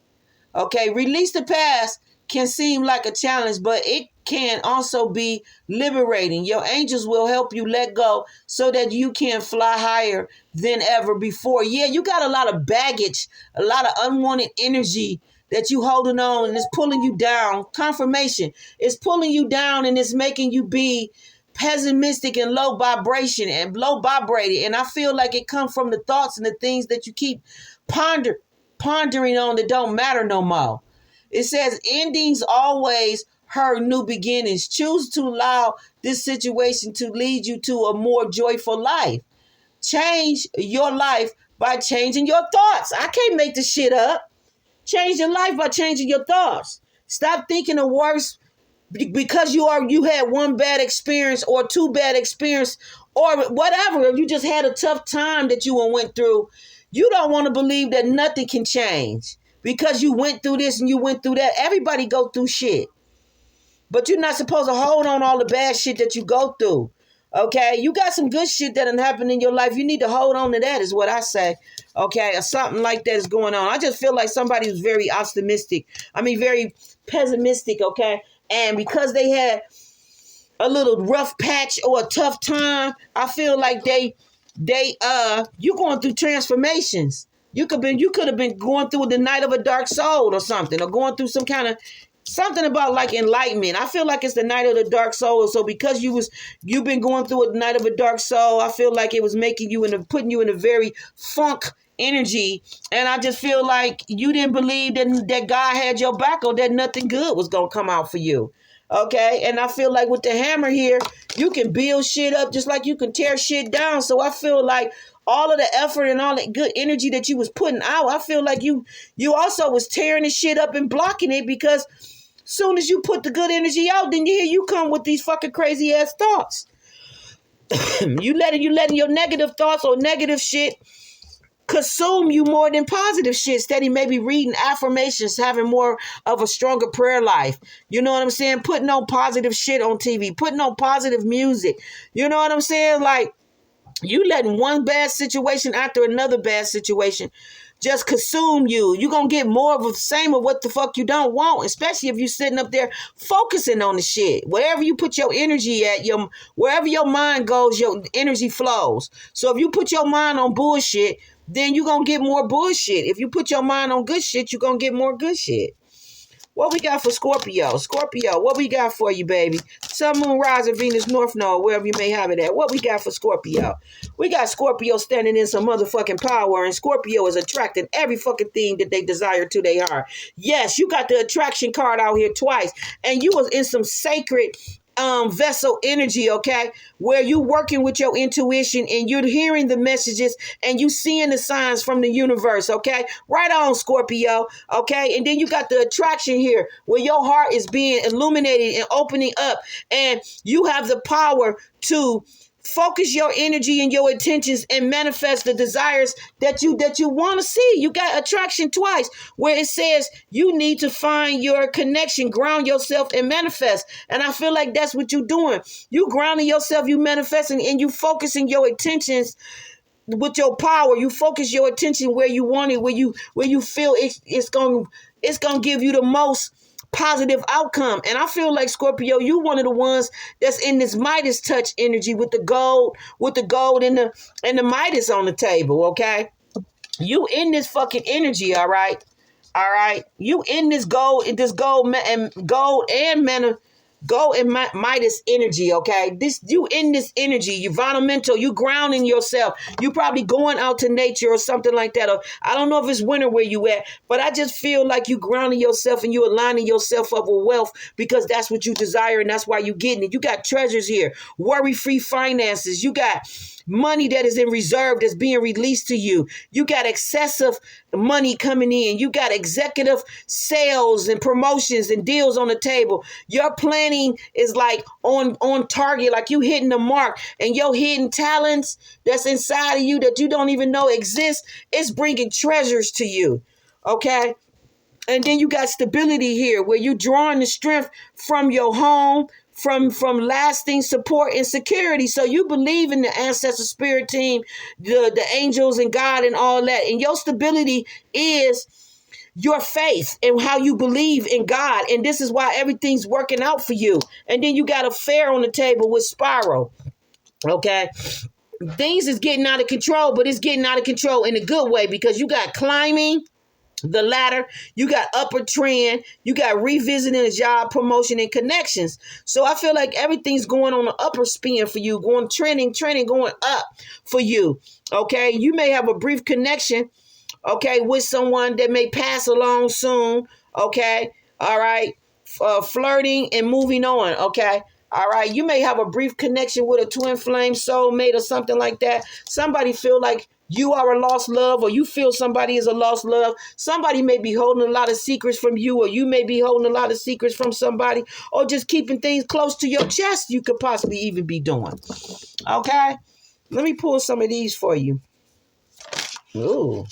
[SPEAKER 1] Okay, release the past can seem like a challenge, but it can also be liberating. Your angels will help you let go so that you can fly higher than ever before. Yeah, you got a lot of baggage, a lot of unwanted energy that you holding on, and it's pulling you down. Confirmation. It's pulling you down, and it's making you be pessimistic and low vibration and low vibrated. And I feel like it comes from the thoughts and the things that you keep pondering on that don't matter no more. It says endings always her new beginnings. Choose to allow this situation to lead you to a more joyful life. Change your life by changing your thoughts. I can't make this shit up. Change your life by changing your thoughts. Stop thinking the worst because you had one bad experience or two bad experience or whatever. If you just had a tough time that you went through, you don't want to believe that nothing can change because you went through this and you went through that. Everybody go through shit. But you're not supposed to hold on all the bad shit that you go through. Okay? You got some good shit that done happened in your life. You need to hold on to that is what I say. Okay? Or something like that is going on. I just feel like somebody was very optimistic. very pessimistic, okay? And because they had a little rough patch or a tough time, I feel like you going through transformations. You could have been going through the night of a dark soul or something, or going through some kind of something about like enlightenment. I feel like it's the night of the dark soul. So because you've been going through a night of a dark soul, I feel like it was making you putting you in a very funk energy. And I just feel like you didn't believe that God had your back or that nothing good was going to come out for you. Okay. And I feel like with the hammer here, you can build shit up just like you can tear shit down. So I feel like all of the effort and all that good energy that you was putting out, I feel like you also was tearing the shit up and blocking it, because soon as you put the good energy out, then here you come with these fucking crazy ass thoughts. you letting your negative thoughts or negative shit consume you more than positive shit. Steady maybe reading affirmations, having more of a stronger prayer life. You know what I'm saying? Putting on positive shit on TV, putting on positive music. You know what I'm saying? Like, you letting one bad situation after another bad situation just consume you. You're going to get more of the same of what the fuck you don't want, especially if you're sitting up there focusing on the shit. Wherever you put your energy at, wherever your mind goes, your energy flows. So if you put your mind on bullshit, then you're going to get more bullshit. If you put your mind on good shit, you're going to get more good shit. What we got for Scorpio? Scorpio, what we got for you, baby? Sun, Moon, Rising, Venus, North Node, wherever you may have it at. What we got for Scorpio? We got Scorpio standing in some motherfucking power, and Scorpio is attracting every fucking thing that they desire to their heart. Yes, you got the attraction card out here twice, and you was in some sacred vessel energy, okay, where you working with your intuition and you're hearing the messages and you seeing the signs from the universe, okay? Right on, Scorpio, okay? And then you got the attraction here where your heart is being illuminated and opening up, and you have the power to focus your energy and your intentions and manifest the desires that you want to see. You got attraction twice, where it says you need to find your connection, ground yourself, and manifest. And I feel like that's what you're doing. You grounding yourself, you manifesting, and you focusing your intentions with your power. You focus your attention where you want it, where you feel it's gonna give you the most positive outcome. And I feel like, Scorpio, you one of the ones that's in this Midas touch energy with the gold and the Midas on the table, okay? You in this fucking energy, all right? All right? You in this gold and Midas energy, okay? You in this energy, you environmental, you grounding yourself. You probably going out to nature or something like that. Or I don't know if it's winter where you at, but I just feel like you grounding yourself and you aligning yourself up with wealth, because that's what you desire and that's why you getting it. You got treasures here, worry-free finances. You got money that is in reserve that's being released to you. You got excessive money coming in. You got executive sales and promotions and deals on the table. Your planning is like on target, like you hitting the mark, and your hidden talents that's inside of you that you don't even know exist, it's bringing treasures to you. Okay? And then you got stability here, where you're drawing the strength from your home, from lasting support and security. So you believe in the ancestor spirit team, the angels and God and all that. And your stability is your faith and how you believe in God. And this is why everything's working out for you. And then you got a fair on the table with Spiral. Okay? Things is getting out of control, but it's getting out of control in a good way, because you got climbing the ladder, you got upper trend, you got revisiting a job, promotion, and connections. So I feel like everything's going on the upper spin for you, going trending, going up for you. Okay, you may have a brief connection, okay, with someone that may pass along soon. Okay, all right. flirting and moving on, okay? All right, you may have a brief connection with a twin flame soulmate or something like that. Somebody feel like you are a lost love, or you feel somebody is a lost love. Somebody may be holding a lot of secrets from you, or you may be holding a lot of secrets from somebody, or just keeping things close to your chest you could possibly even be doing. Okay? Let me pull some of these for you. Ooh.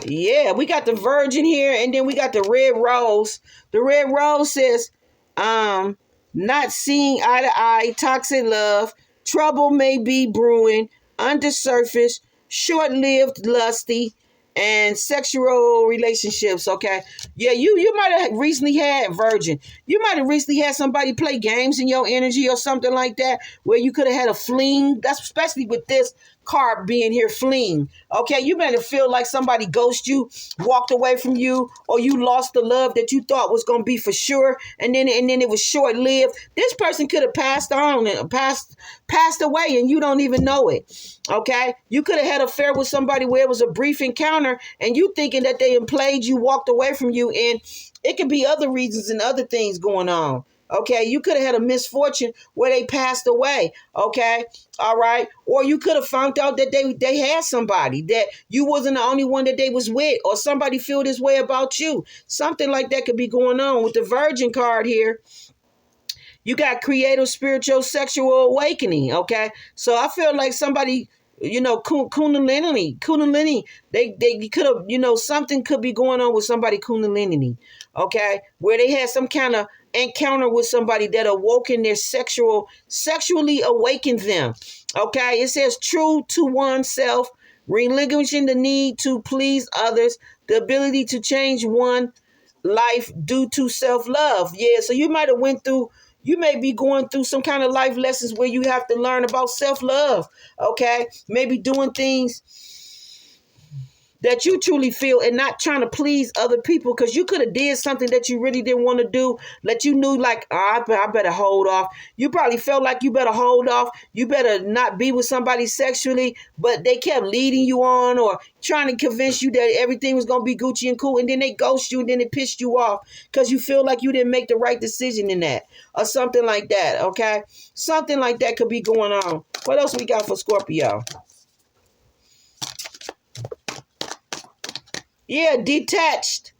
[SPEAKER 1] Yeah, we got the Virgin here, and then we got the Red Rose. The Red Rose says, not seeing eye to eye, toxic love, trouble may be brewing, undersurface, short-lived lusty, and sexual relationships, okay? Yeah, you might have recently had Virgin. You might have recently had somebody play games in your energy or something like that, where you could have had a fling. That's especially with this card being here, fling. Okay, you might have feel like somebody ghosted you, walked away from you, or you lost the love that you thought was gonna be for sure, and then it was short lived. This person could have passed on and passed away, and you don't even know it. Okay, you could have had an affair with somebody where it was a brief encounter, and you thinking that they played you, walked away from you, and it could be other reasons and other things going on. Okay, you could have had a misfortune where they passed away. Okay, all right, or you could have found out that they had somebody, that you wasn't the only one that they was with, or somebody feel this way about you. Something like that could be going on with the Virgin card here. You got creative, spiritual, sexual awakening. Okay, so I feel like somebody, Kundalini, they could have, something could be going on with somebody Kundalini. Okay, where they had some kind of encounter with somebody that awoken their sexually awakened them. Okay, it says true to oneself, relinquishing the need to please others, the ability to change one life due to self-love. Yeah, so you may be going through some kind of life lessons where you have to learn about self-love. Okay, maybe doing things that you truly feel and not trying to please other people, because you could have did something that you really didn't want to do, that you knew like, I better hold off. You probably felt like you better hold off. You better not be with somebody sexually, but they kept leading you on or trying to convince you that everything was going to be Gucci and cool, and then they ghost you, and then it pissed you off because you feel like you didn't make the right decision in that or something like that, okay? Something like that could be going on. What else we got for Scorpio? Yeah, detached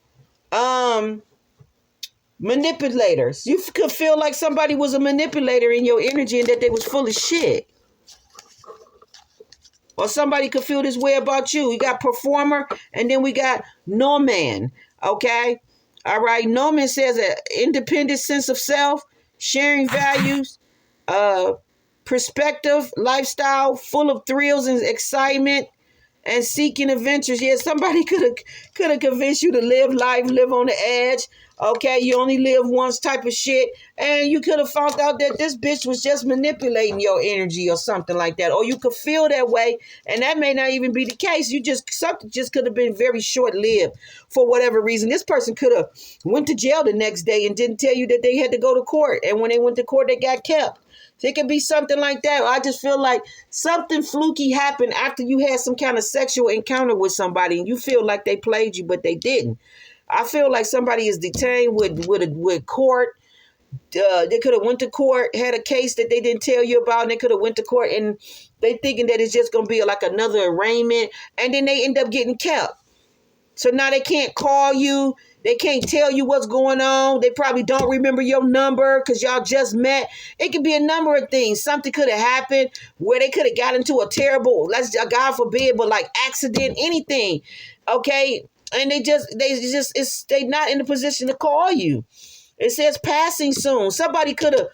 [SPEAKER 1] manipulators. You could feel like somebody was a manipulator in your energy and that they was full of shit. Or somebody could feel this way about you. We got performer, and then we got no man. Okay? All right. No man says an independent sense of self, sharing values, perspective, lifestyle, full of thrills and excitement, and seeking adventures. Yeah, somebody could have convinced you to live life, live on the edge. Okay, you only live once type of shit. And you could have found out that this bitch was just manipulating your energy or something like that. Or you could feel that way, and that may not even be the case. Something just could have been very short-lived for whatever reason. This person could have went to jail the next day and didn't tell you that they had to go to court. And when they went to court, they got kept. It could be something like that. I just feel like something fluky happened after you had some kind of sexual encounter with somebody and you feel like they played you, but they didn't. I feel like somebody is detained with court. They could have went to court, had a case that they didn't tell you about, and they could have went to court, and they thinking that it's just going to be like another arraignment, and then they end up getting kept. So now they can't call you. They can't tell you what's going on. They probably don't remember your number because y'all just met. It could be a number of things. Something could have happened where they could have got into a terrible, God forbid, but like accident, anything. Okay. And they not in the position to call you. It says passing soon. Somebody could have,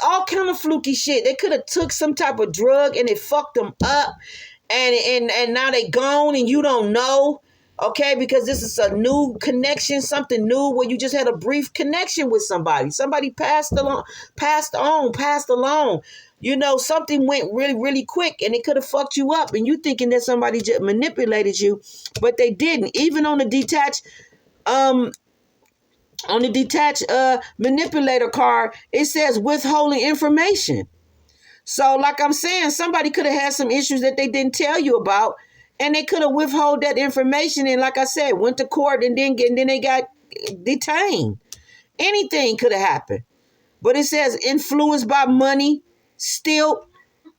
[SPEAKER 1] all kind of fluky shit. They could have took some type of drug and it fucked them up. And now they gone and you don't know. Okay, because this is a new connection, something new where you just had a brief connection with somebody. Somebody passed along. Something went really, really quick and it could have fucked you up. And you thinking that somebody just manipulated you, but they didn't. Even on the detached manipulator card, it says withholding information. So like I'm saying, somebody could have had some issues that they didn't tell you about. And they could have withheld that information and, like I said, went to court and then they got detained. Anything could have happened. But it says influenced by money, still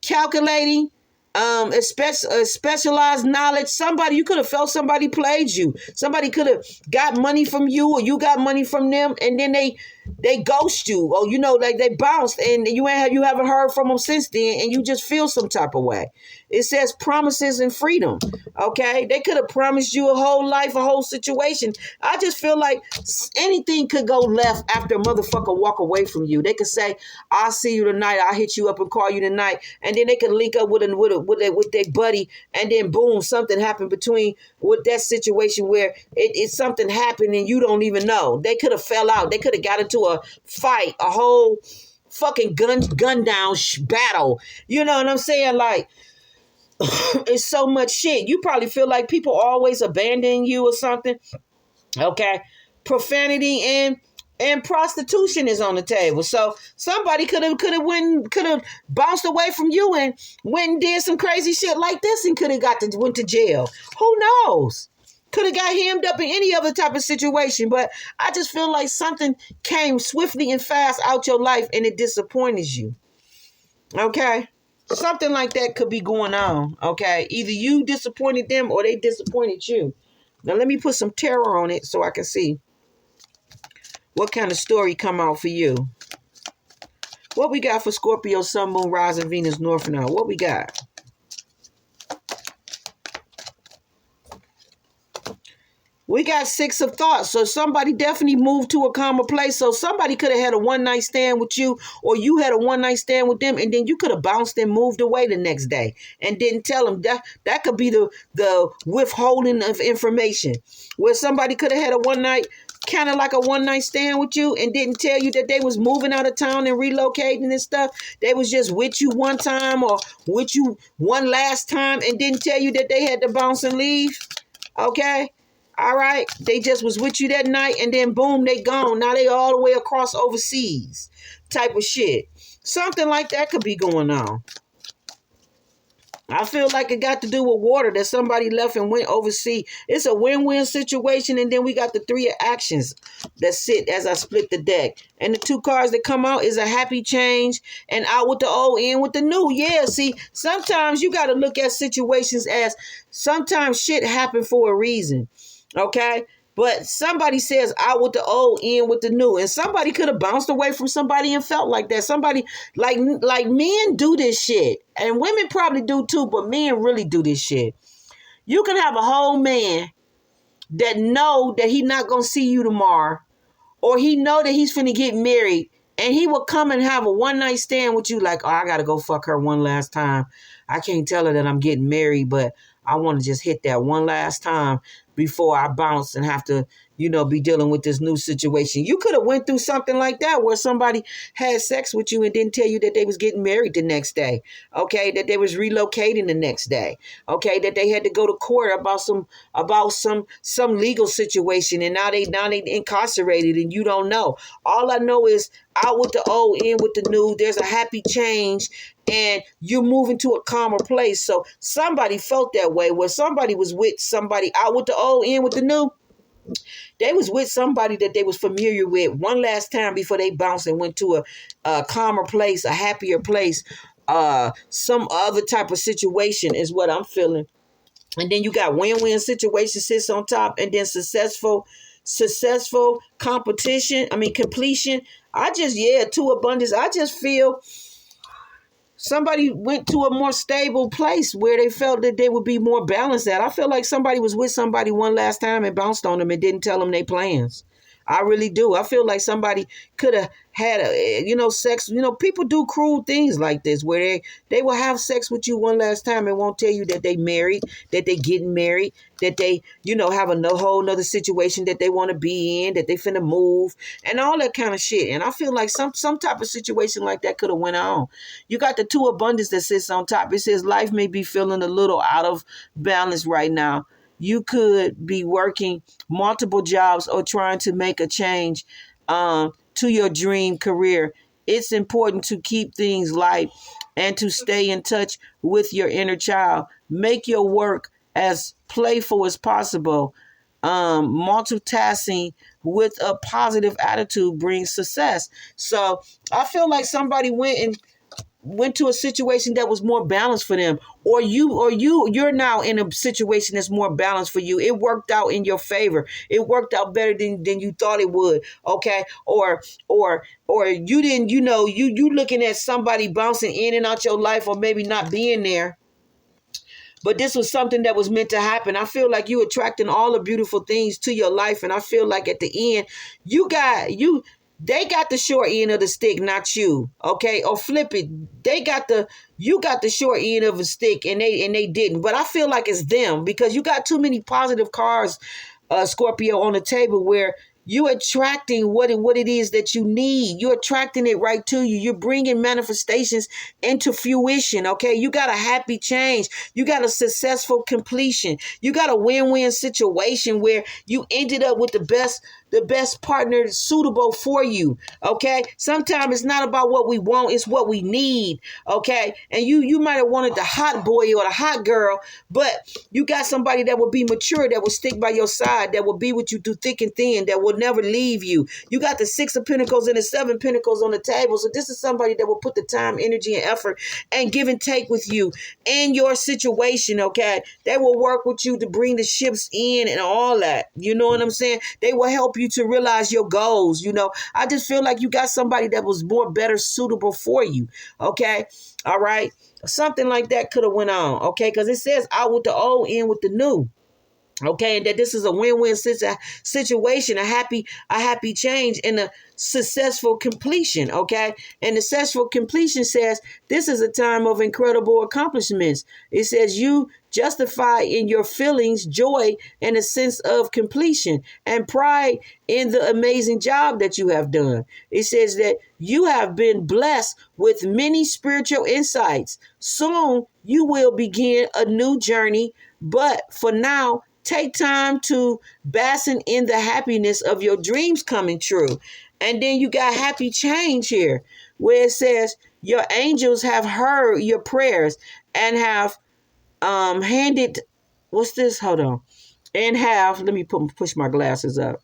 [SPEAKER 1] calculating, specialized knowledge. Somebody, you could have felt somebody played you. Somebody could have got money from you, or you got money from them, and then they ghost you, or like they bounced, and you haven't heard from them since then, and you just feel some type of way. It says promises and freedom. Okay, they could have promised you a whole life, a whole situation. I just feel like anything could go left after a motherfucker walk away from you. They could say, "I'll see you tonight. I'll hit you up and call you tonight," and then they could link up with their buddy, and then boom, something happened with that situation where it something happened and you don't even know. They could have fell out. They could have got into a fight, a whole fucking gun down battle. You know what I'm saying? Like, it's so much shit. You probably feel like people always abandon you or something. Okay. Profanity and prostitution is on the table. So somebody could have bounced away from you and went and did some crazy shit like this and could have went to jail. Who knows? Could have got hemmed up in any other type of situation. But I just feel like something came swiftly and fast out your life and it disappointed you. Okay? Something like that could be going on. Okay? Either you disappointed them or they disappointed you. Now let me put some terror on it so I can see what kind of story come out for you. What we got for Scorpio, Sun, Moon, Rising, Venus, North Node? What we got? We got Six of Thoughts. So somebody definitely moved to a calmer place. So somebody could have had a one-night stand with you, or you had a one-night stand with them, and then you could have bounced and moved away the next day and didn't tell them. That could be the withholding of information, where somebody could have had kind of like a one-night stand with you and didn't tell you that they was moving out of town and relocating and stuff. They was just with you one time or with you one last time and didn't tell you that they had to bounce and leave. Okay? All right, they just was with you that night and then boom, they gone. Now they all the way across overseas type of shit. Something like that could be going on. I feel like it got to do with water, that somebody left and went overseas. It's a win-win situation. And then we got the Three of Actions that sit as I split the deck. And the two cards that come out is a happy change and out with the old, in with the new. Yeah, see, sometimes you got to look at situations as sometimes shit happen for a reason. Okay? But somebody says out with the old, in with the new. And somebody could have bounced away from somebody and felt like that. Somebody, like men do this shit. And women probably do too, but men really do this shit. You can have a whole man that know that he not going to see you tomorrow. Or he know that he's finna get married. And he will come and have a one-night stand with you like, oh, I got to go fuck her one last time. I can't tell her that I'm getting married, but I want to just hit that one last time before I bounce and have to, be dealing with this new situation. You could have went through something like that where somebody had sex with you and didn't tell you that they was getting married the next day. Okay, that they was relocating the next day. Okay, that they had to go to court about some legal situation and now they incarcerated and you don't know. All I know is out with the old, in with the new. There's a happy change and you're moving to a calmer place. So somebody felt that way where somebody was with somebody out with the old, in with the new. They was with somebody that they was familiar with one last time before they bounced and went to a calmer place, a happier place, some other type of situation is what I'm feeling. And then you got win-win situation sits on top, and then successful completion. To abundance. I just feel somebody went to a more stable place where they felt that they would be more balanced at. I feel like somebody was with somebody one last time and bounced on them and didn't tell them their plans. I really do. I feel like somebody could have had sex. People do cruel things like this where they will have sex with you one last time and won't tell you that they married, that they getting married, that they, have a whole nother situation that they want to be in, that they finna move and all that kind of shit. And I feel like some type of situation like that could have went on. You got the two abundance that sits on top. It says life may be feeling a little out of balance right now. You could be working multiple jobs or trying to make a change to your dream career. It's important to keep things light and to stay in touch with your inner child. Make your work as playful as possible. Multitasking with a positive attitude brings success. So I feel like somebody went to a situation that was more balanced for them, or you're now in a situation that's more balanced for you. It worked out in your favor. It worked out better than you thought it would. Okay. Or you didn't, you looking at somebody bouncing in and out your life, or maybe not being there, but this was something that was meant to happen. I feel like you attracting all the beautiful things to your life. And I feel like at the end, they got the short end of the stick, not you. Okay. Or flip it. You got the short end of a stick, and they didn't. But I feel like it's them, because you got too many positive cards, Scorpio, on the table, where you're attracting what it is that you need. You're attracting it right to you. You're bringing manifestations into fruition, okay? You got a happy change. You got a successful completion. You got a win-win situation where you ended up with the best partner suitable for you, okay? Sometimes it's not about what we want, it's what we need, okay? And you might have wanted the hot boy or the hot girl, but you got somebody that will be mature, that will stick by your side, that will be with you through thick and thin, that will never leave you. You got the 6 of Pentacles and the 7 of Pentacles on the table. So this is somebody that will put the time, energy, and effort and give and take with you in your situation, okay? They will work with you to bring the ships in and all that. You know what I'm saying? They will help you to realize your goals. I just feel like you got somebody that was better suitable for you, okay? All right? Something like that could have went on, okay? Because it says out with the old, in with the new. Okay, and that this is a win-win situation, a happy change, and a successful completion. Okay, and the successful completion says this is a time of incredible accomplishments. It says you justify in your feelings joy and a sense of completion and pride in the amazing job that you have done. It says that you have been blessed with many spiritual insights. Soon you will begin a new journey, but for now, take time to bask in the happiness of your dreams coming true. And then you got happy change here, where it says your angels have heard your prayers and have handed, what's this? Hold on. And have, let me push my glasses up.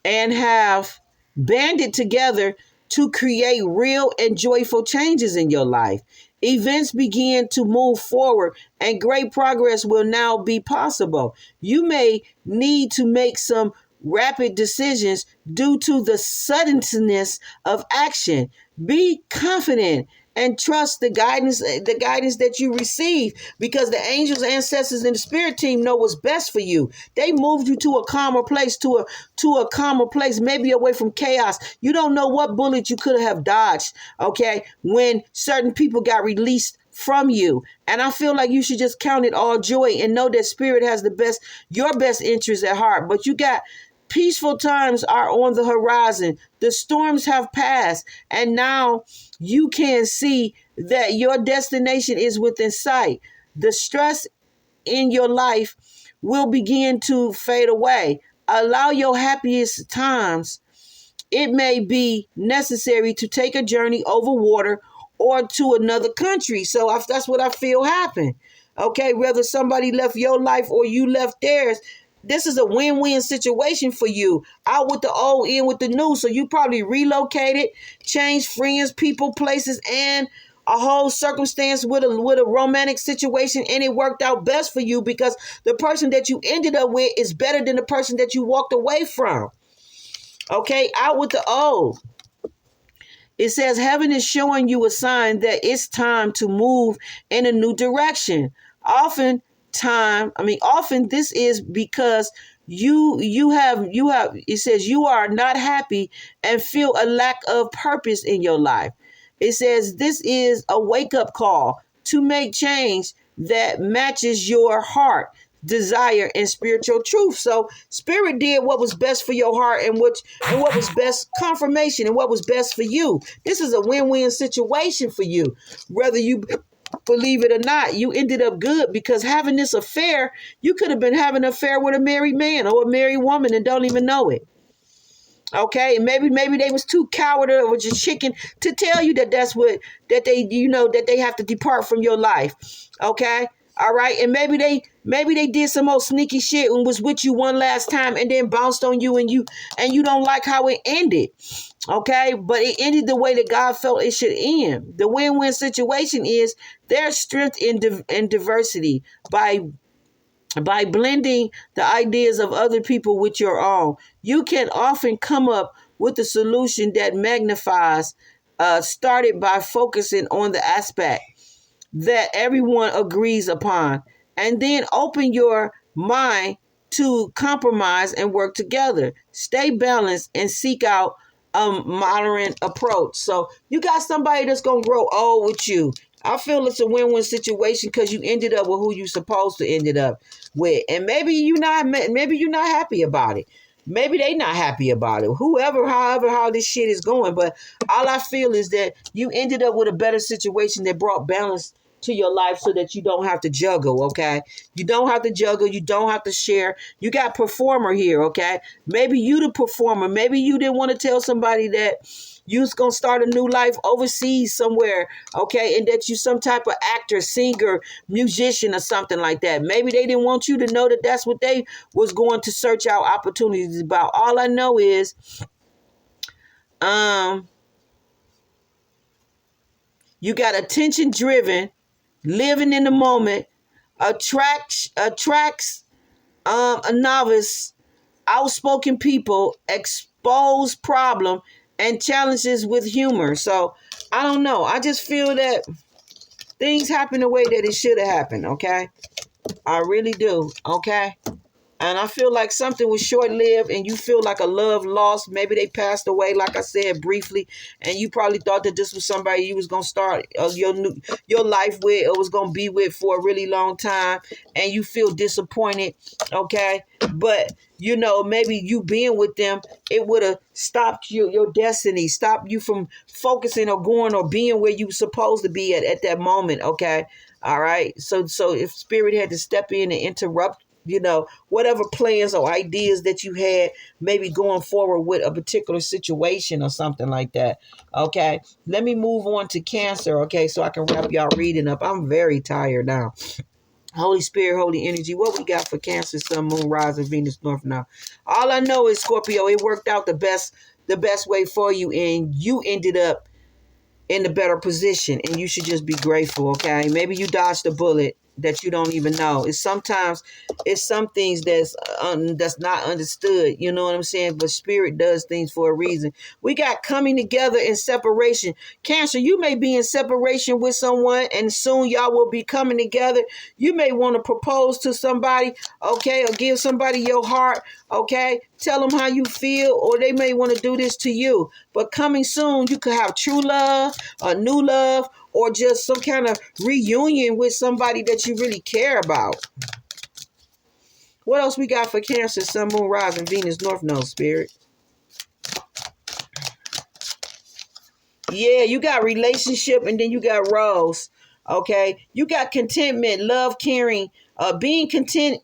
[SPEAKER 1] And have banded together to create real and joyful changes in your life. Events begin to move forward and great progress will now be possible. You may need to make some rapid decisions due to the suddenness of action. Be confident and trust the guidance that you receive, because the angels, ancestors, and the spirit team know what's best for you. They moved you to a calmer place, to a calmer place, maybe away from chaos. You don't know what bullet you could have dodged, okay, when certain people got released from you. And I feel like you should just count it all joy and know that spirit has your best interest at heart. But you got peaceful times are on the horizon. The storms have passed, and now you can see that your destination is within sight. The stress in your life will begin to fade away. Allow your happiest times. It may be necessary to take a journey over water or to another country. So that's what I feel happened. Okay, whether somebody left your life or you left theirs, this is a win-win situation for you. Out with the old, in with the new. So you probably relocated, changed friends, people, places, and a whole circumstance with a romantic situation, and it worked out best for you because the person that you ended up with is better than the person that you walked away from. Okay, out with the old. It says heaven is showing you a sign that it's time to move in a new direction. Often this is because you have it says you are not happy and feel a lack of purpose in your life. It says this is a wake-up call to make change that matches your heart, desire, and spiritual truth. So spirit did what was best for your heart and what was best confirmation and what was best for you. This is a win-win situation for you. Whether you believe it or not, you ended up good, because having this affair, you could have been having an affair with a married man or a married woman and don't even know it. Okay, maybe they was too coward or just chicken to tell you that they have to depart from your life. Okay, All right. And maybe they did some old sneaky shit and was with you one last time and then bounced on you and you don't like how it ended. Okay, but it ended the way that God felt it should end. The win-win situation is there's strength in diversity by blending the ideas of other people with your own. You can often come up with a solution that magnifies, started by focusing on the aspect that everyone agrees upon, and then open your mind to compromise and work together. Stay balanced and seek out a modern approach. So you got somebody that's gonna grow old with you. I feel it's a win-win situation because you ended up with who you supposed to ended up with, and maybe you're not happy about it. Maybe they not happy about it. However, how this shit is going, but all I feel is that you ended up with a better situation that brought balance to your life so that you don't have to juggle, okay? You don't have to juggle. You don't have to share. You got performer here, okay? Maybe you the performer. Maybe you didn't want to tell somebody that you was going to start a new life overseas somewhere, okay? And that you some type of actor, singer, musician or something like that. Maybe they didn't want you to know that that's what they was going to search out opportunities about. All I know is you got attention driven, living in the moment, attracts a novice, outspoken people, expose problem and challenges with humor. So I don't know. I just feel that things happen the way that it should have happened. Okay, I really do. Okay. And I feel like something was short-lived and you feel like a love lost. Maybe they passed away, like I said, briefly. And you probably thought that this was somebody you was going to start your life with or was going to be with for a really long time. And you feel disappointed, okay? But, maybe you being with them, it would have stopped your destiny, stopped you from focusing or going or being where you were supposed to be at that moment, okay? All right? So if Spirit had to step in and interrupt, whatever plans or ideas that you had, maybe going forward with a particular situation or something like that. Okay. Let me move on to Cancer. Okay. So I can wrap y'all reading up. I'm very tired now. Holy Spirit, Holy Energy. What we got for Cancer, Sun, Moon, Rising, Venus, North now? All I know is, Scorpio, it worked out the best way for you. And you ended up in the better position and you should just be grateful. Okay. Maybe you dodged a bullet that you don't even know. It's some things that's not understood. You know what I'm saying? But Spirit does things for a reason. We got coming together and separation. Cancer, you may be in separation with someone and soon y'all will be coming together. You may want to propose to somebody, okay, or give somebody your heart, okay? Tell them how you feel, or they may want to do this to you. But coming soon, you could have true love, a new love, or just some kind of reunion with somebody that you really care about. What else we got for Cancer, Sun, Moon, Rising, Venus, North Node, Spirit? Yeah, you got relationship and then you got roles. Okay. You got contentment, love, caring, being contented,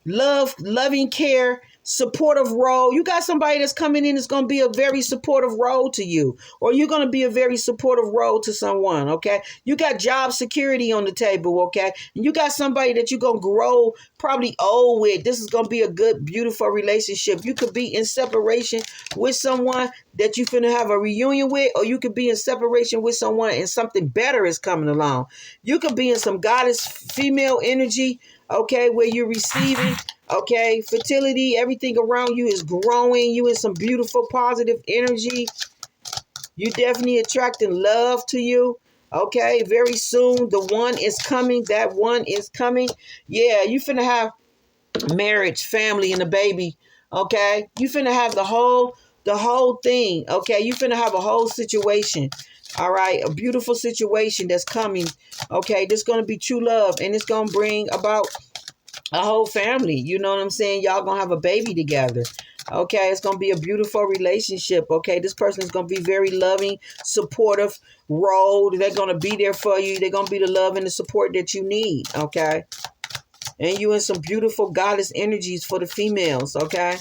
[SPEAKER 1] loving care, supportive role. You got somebody that's coming in that's going to be a very supportive role to you, or you're going to be a very supportive role to someone, okay? You got job security on the table, okay? And you got somebody that you're going to grow probably old with. This is going to be a good, beautiful relationship. You could be in separation with someone that you finna have a reunion with, or you could be in separation with someone and something better is coming along. You could be in some goddess female energy, okay, where you're receiving, okay, fertility, everything around you is growing. You in some beautiful, positive energy. You definitely attracting love to you, okay? Very soon, the one is coming. That one is coming. Yeah, you finna have marriage, family, and a baby, okay? You finna have the whole thing, okay? You finna have a whole situation. All right, a beautiful situation that's coming. Okay, this is going to be true love, and it's going to bring about a whole family. You know what I'm saying? Y'all going to have a baby together. Okay, it's going to be a beautiful relationship. Okay, this person is going to be very loving, supportive role. They're going to be there for you. They're going to be the love and the support that you need. Okay, and you in some beautiful goddess energies for the females. Okay.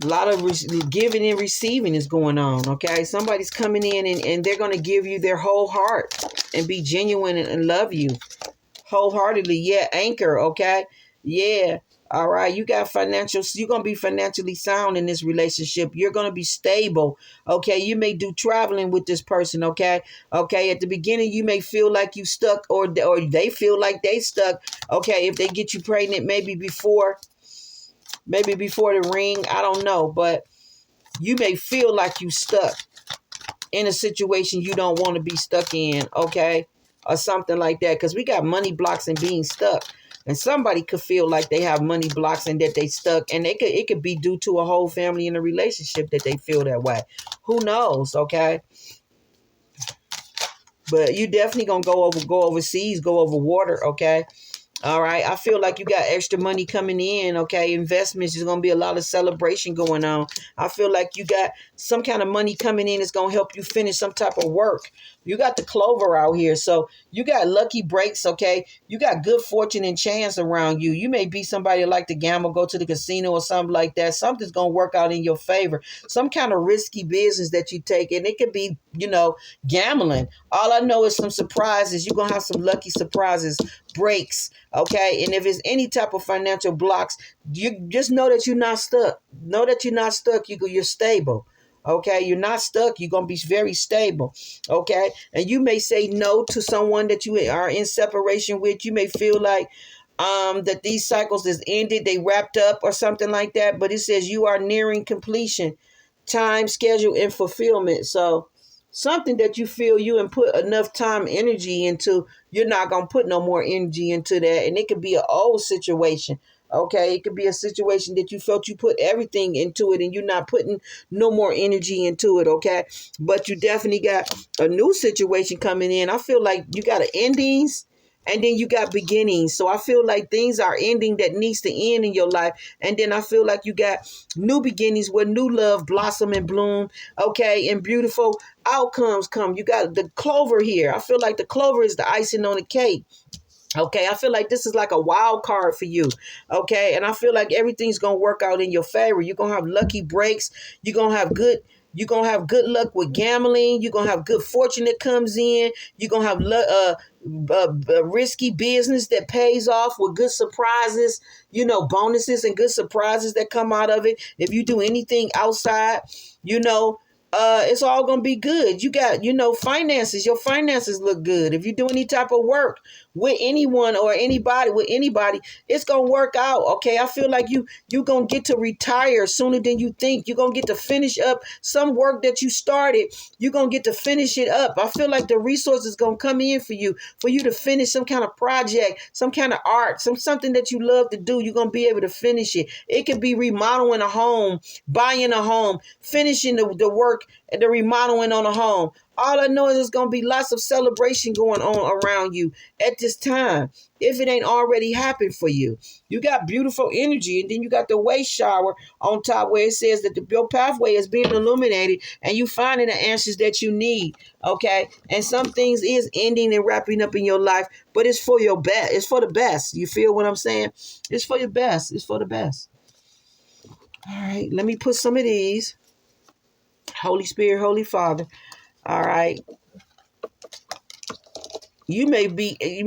[SPEAKER 1] A lot of giving and receiving is going on, okay? Somebody's coming in and they're going to give you their whole heart and be genuine and love you wholeheartedly. Yeah, anchor, okay? Yeah. All right, you got financial, you're going to be financially sound in this relationship. You're going to be stable, okay? You may do traveling with this person, okay? Okay, at the beginning, you may feel like you stuck or they feel like they stuck, okay? If they get you pregnant, maybe before the ring, I don't know, but you may feel like you stuck in a situation you don't want to be stuck in, okay? Or something like that, because we got money blocks and being stuck. And somebody could feel like they have money blocks and that they stuck, and it could be due to a whole family in a relationship that they feel that way. Who knows, okay? But you definitely gonna go overseas, go over water, okay? All right. I feel like you got extra money coming in. Okay. Investments is going to be a lot of celebration going on. I feel like you got some kind of money coming in. It's going to help you finish some type of work. You got the clover out here. So you got lucky breaks. Okay. You got good fortune and chance around you. You may be somebody that like to gamble, go to the casino or something like that. Something's going to work out in your favor. Some kind of risky business that you take. And it could be, gambling. All I know is some surprises. You're going to have some lucky surprises, breaks. Okay. And if it's any type of financial blocks, you just know that you're not stuck. Know that you're not stuck. You're stable. Okay. You're not stuck. You're going to be very stable. Okay. And you may say no to someone that you are in separation with. You may feel like that these cycles is ended, they wrapped up or something like that. But it says you are nearing completion, time, schedule, and fulfillment. So something that you feel you and put enough time, energy into, you're not going to put no more energy into that. And it could be an old situation. Okay. It could be a situation that you felt you put everything into it and you're not putting no more energy into it. Okay. But you definitely got a new situation coming in. I feel like you got an endings and then you got beginnings. So I feel like things are ending that needs to end in your life. And then I feel like you got new beginnings where new love blossom and bloom. Okay. And beautiful outcomes come. You got the clover here. I feel like the clover is the icing on the cake. Okay, I feel like this is like a wild card for you. Okay, and I feel like everything's gonna work out in your favor. You're gonna have lucky breaks. You're gonna have good luck with gambling. You're gonna have good fortune that comes in. You're gonna have risky business that pays off with good surprises. Bonuses and good surprises that come out of it. If you do anything outside, it's all going to be good. You got, finances. Your finances look good. If you do any type of work with anyone or anybody, it's going to work out. Okay. I feel like you're going to get to retire sooner than you think. You're going to get to finish up some work that you started. You're going to get to finish it up. I feel like the resources going to come in for you to finish some kind of project, some kind of art, something that you love to do. You're going to be able to finish it. It could be remodeling a home, buying a home, finishing the work and the remodeling on a home. All I know is there's going to be lots of celebration going on around you at this time. If it ain't already happened for you, you got beautiful energy. And then you got the way shower on top where it says that your pathway is being illuminated and you finding the answers that you need. Okay. And some things is ending and wrapping up in your life, but it's for your best. It's for the best. You feel what I'm saying? It's for your best. It's for the best. All right. Let me put some of these. Holy Spirit, Holy Father. All right. You may be, be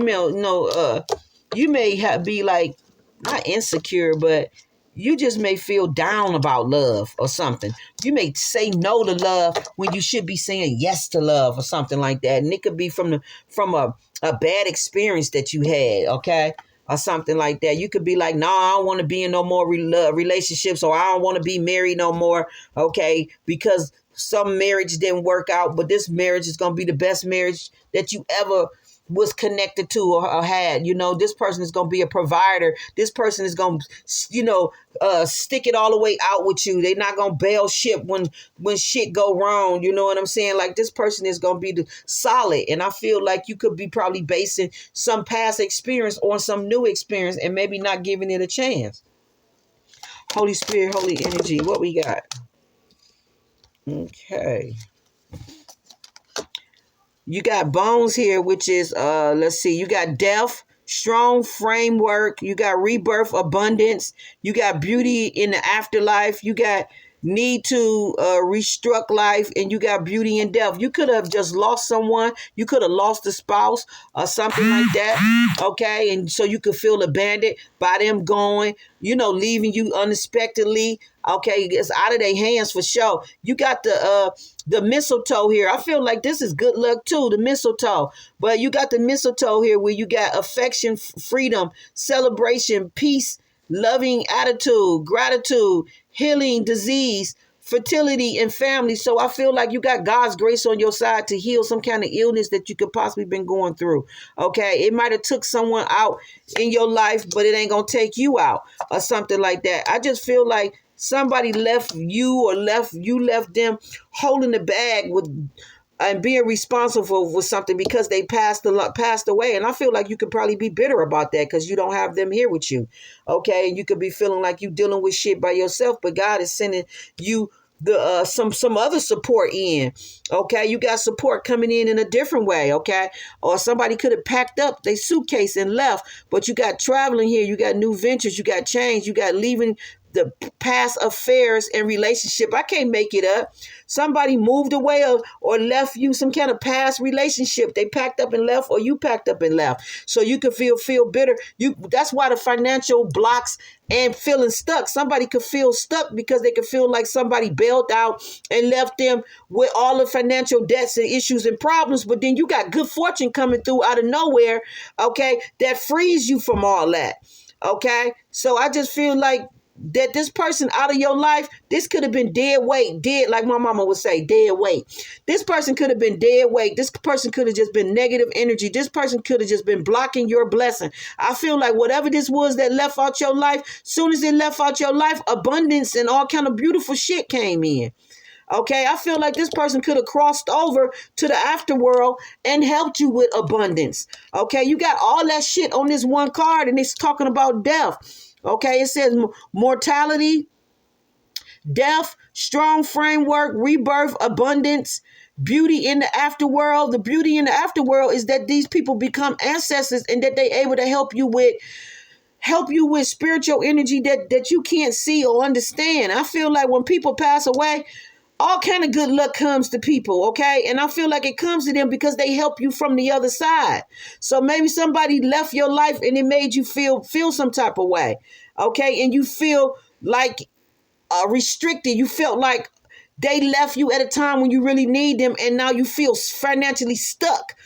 [SPEAKER 1] like, not insecure, but you just may feel down about love or something. You may say no to love when you should be saying yes to love or something like that. And it could be from a bad experience that you had, okay? Or something like that. You could be like, no, I don't want to be in no more relationships, or I don't want to be married no more, okay? Because some marriage didn't work out, but this marriage is going to be the best marriage that you ever was connected to or had. This person is going to be a provider. This person is going to, stick it all the way out with you. They're not going to bail ship when shit go wrong. You know what I'm saying? Like, this person is going to be solid. And I feel like you could be probably basing some past experience on some new experience and maybe not giving it a chance. Holy Spirit, Holy Energy, what we got? Okay. You got bones here, which is, let's see, you got death, strong framework. You got rebirth, abundance. You got beauty in the afterlife. You got need to restruct life, and you got beauty in death. You could have just lost someone. You could have lost a spouse or something like that. Okay. And so you could feel abandoned by them going, leaving you unexpectedly. Okay. It's out of their hands for sure. You got the mistletoe here. I feel like this is good luck too, the mistletoe. But you got the mistletoe here where you got affection, freedom, celebration, peace, loving attitude, gratitude, healing, disease, fertility, and family. So I feel like you got God's grace on your side to heal some kind of illness that you could possibly been going through. Okay. It might have took someone out in your life, but it ain't going to take you out or something like that. I just feel like somebody left you or left them holding the bag with and being responsible for something because they passed away. And I feel like you could probably be bitter about that because you don't have them here with you. Okay. And you could be feeling like you dealing with shit by yourself, but God is sending you the some other support in. Okay. You got support coming in a different way. Okay. Or somebody could have packed up their suitcase and left, but you got traveling here. You got new ventures. You got change. You got leaving the past affairs and relationship. I can't make it up. Somebody moved away or left you some kind of past relationship. They packed up and left, or you packed up and left. So you could feel bitter. That's why the financial blocks and feeling stuck. Somebody could feel stuck because they could feel like somebody bailed out and left them with all the financial debts and issues and problems. But then you got good fortune coming through out of nowhere. Okay. That frees you from all that. Okay. So I just feel like that this person out of your life, this could have been dead weight, like my mama would say, dead weight. This person could have been dead weight. This person could have just been negative energy. This person could have just been blocking your blessing. I feel like whatever this was that left out your life, soon as it left out your life, abundance and all kind of beautiful shit came in. Okay, I feel like this person could have crossed over to the afterworld and helped you with abundance. Okay, you got all that shit on this one card, and it's talking about death. Okay, it says mortality, death, strong framework, rebirth, abundance, beauty in the afterworld. The beauty in the afterworld is that these people become ancestors and that they're able to help you with spiritual energy that you can't see or understand. I feel like when people pass away, all kind of good luck comes to people, okay? And I feel like it comes to them because they help you from the other side. So maybe somebody left your life and it made you feel some type of way, okay? And you feel like restricted. You felt like they left you at a time when you really need them, and now you feel financially stuck,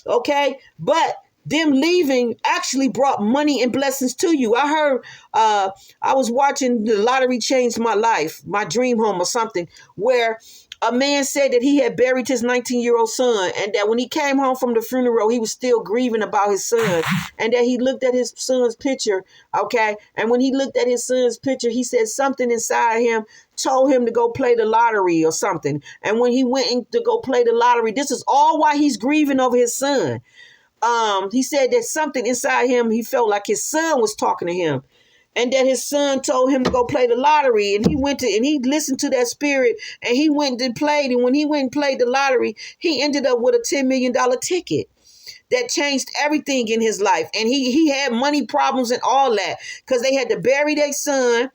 [SPEAKER 1] okay? But them leaving actually brought money and blessings to you. I heard, I was watching The Lottery Changed My Life, My Dream Home or something, where a man said that he had buried his 19-year-old son, and that when he came home from the funeral, he was still grieving about his son, and that he looked at his son's picture, okay? And when he looked at his son's picture, he said something inside him told him to go play the lottery or something. And when he went in to go play the lottery, this is all why he's grieving over his son. He said that something inside him, he felt like his son was talking to him, and that his son told him to go play the lottery, and he listened to that spirit, and he went and played. And when he went and played the lottery, he ended up with a $10 million ticket that changed everything in his life. And he had money problems and all that because they had to bury their son.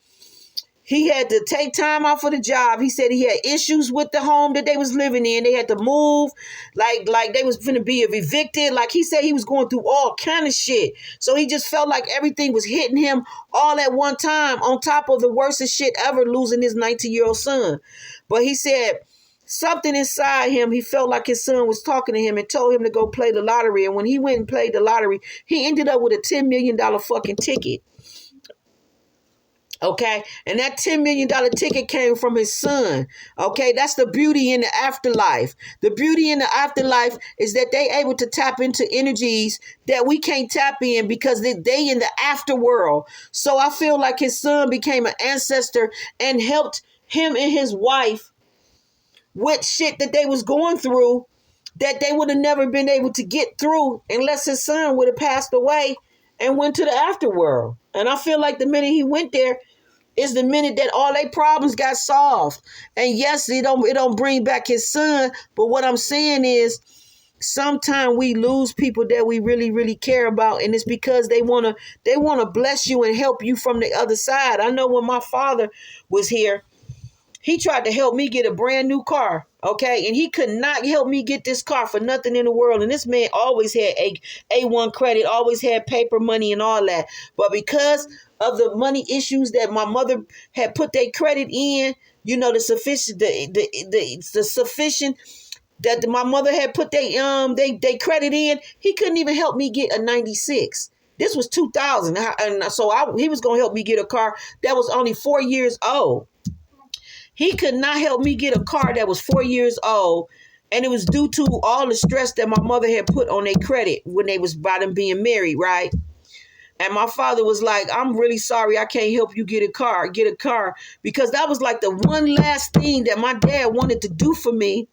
[SPEAKER 1] He had to take time off for the job. He said he had issues with the home that they was living in. They had to move, like they was going to be evicted. Like he said, he was going through all kind of shit. So he just felt like everything was hitting him all at one time, on top of the worstest shit ever, losing his 19-year-old son. But he said something inside him, he felt like his son was talking to him and told him to go play the lottery. And when he went and played the lottery, he ended up with a $10 million fucking ticket. Okay, and that $10 million ticket came from his son. Okay, that's the beauty in the afterlife. The beauty in the afterlife is that they able to tap into energies that we can't tap in because they in the afterworld. So I feel like his son became an ancestor and helped him and his wife with shit that they was going through that they would have never been able to get through unless his son would have passed away and went to the afterworld. And I feel like the minute he went there is the minute that all their problems got solved. And yes, it don't bring back his son. But what I'm saying is sometimes we lose people that we really, really care about. And it's because they wanna bless you and help you from the other side. I know when my father was here, He tried to help me get a brand new car, okay? And he could not help me get this car for nothing in the world. And this man always had A1 credit, always had paper money and all that. But because of the money issues that my mother had put their credit in, you know, the sufficient that my mother had put they credit in, he couldn't even help me get a 96. This was 2000. And so he was going to help me get a car that was only 4 years old. He could not help me get a car that was 4 years old. And it was due to all the stress that my mother had put on their credit when they was about them being married, right? And my father was like, I'm really sorry, I can't help you get a car. Because that was like the one last thing that my dad wanted to do for me.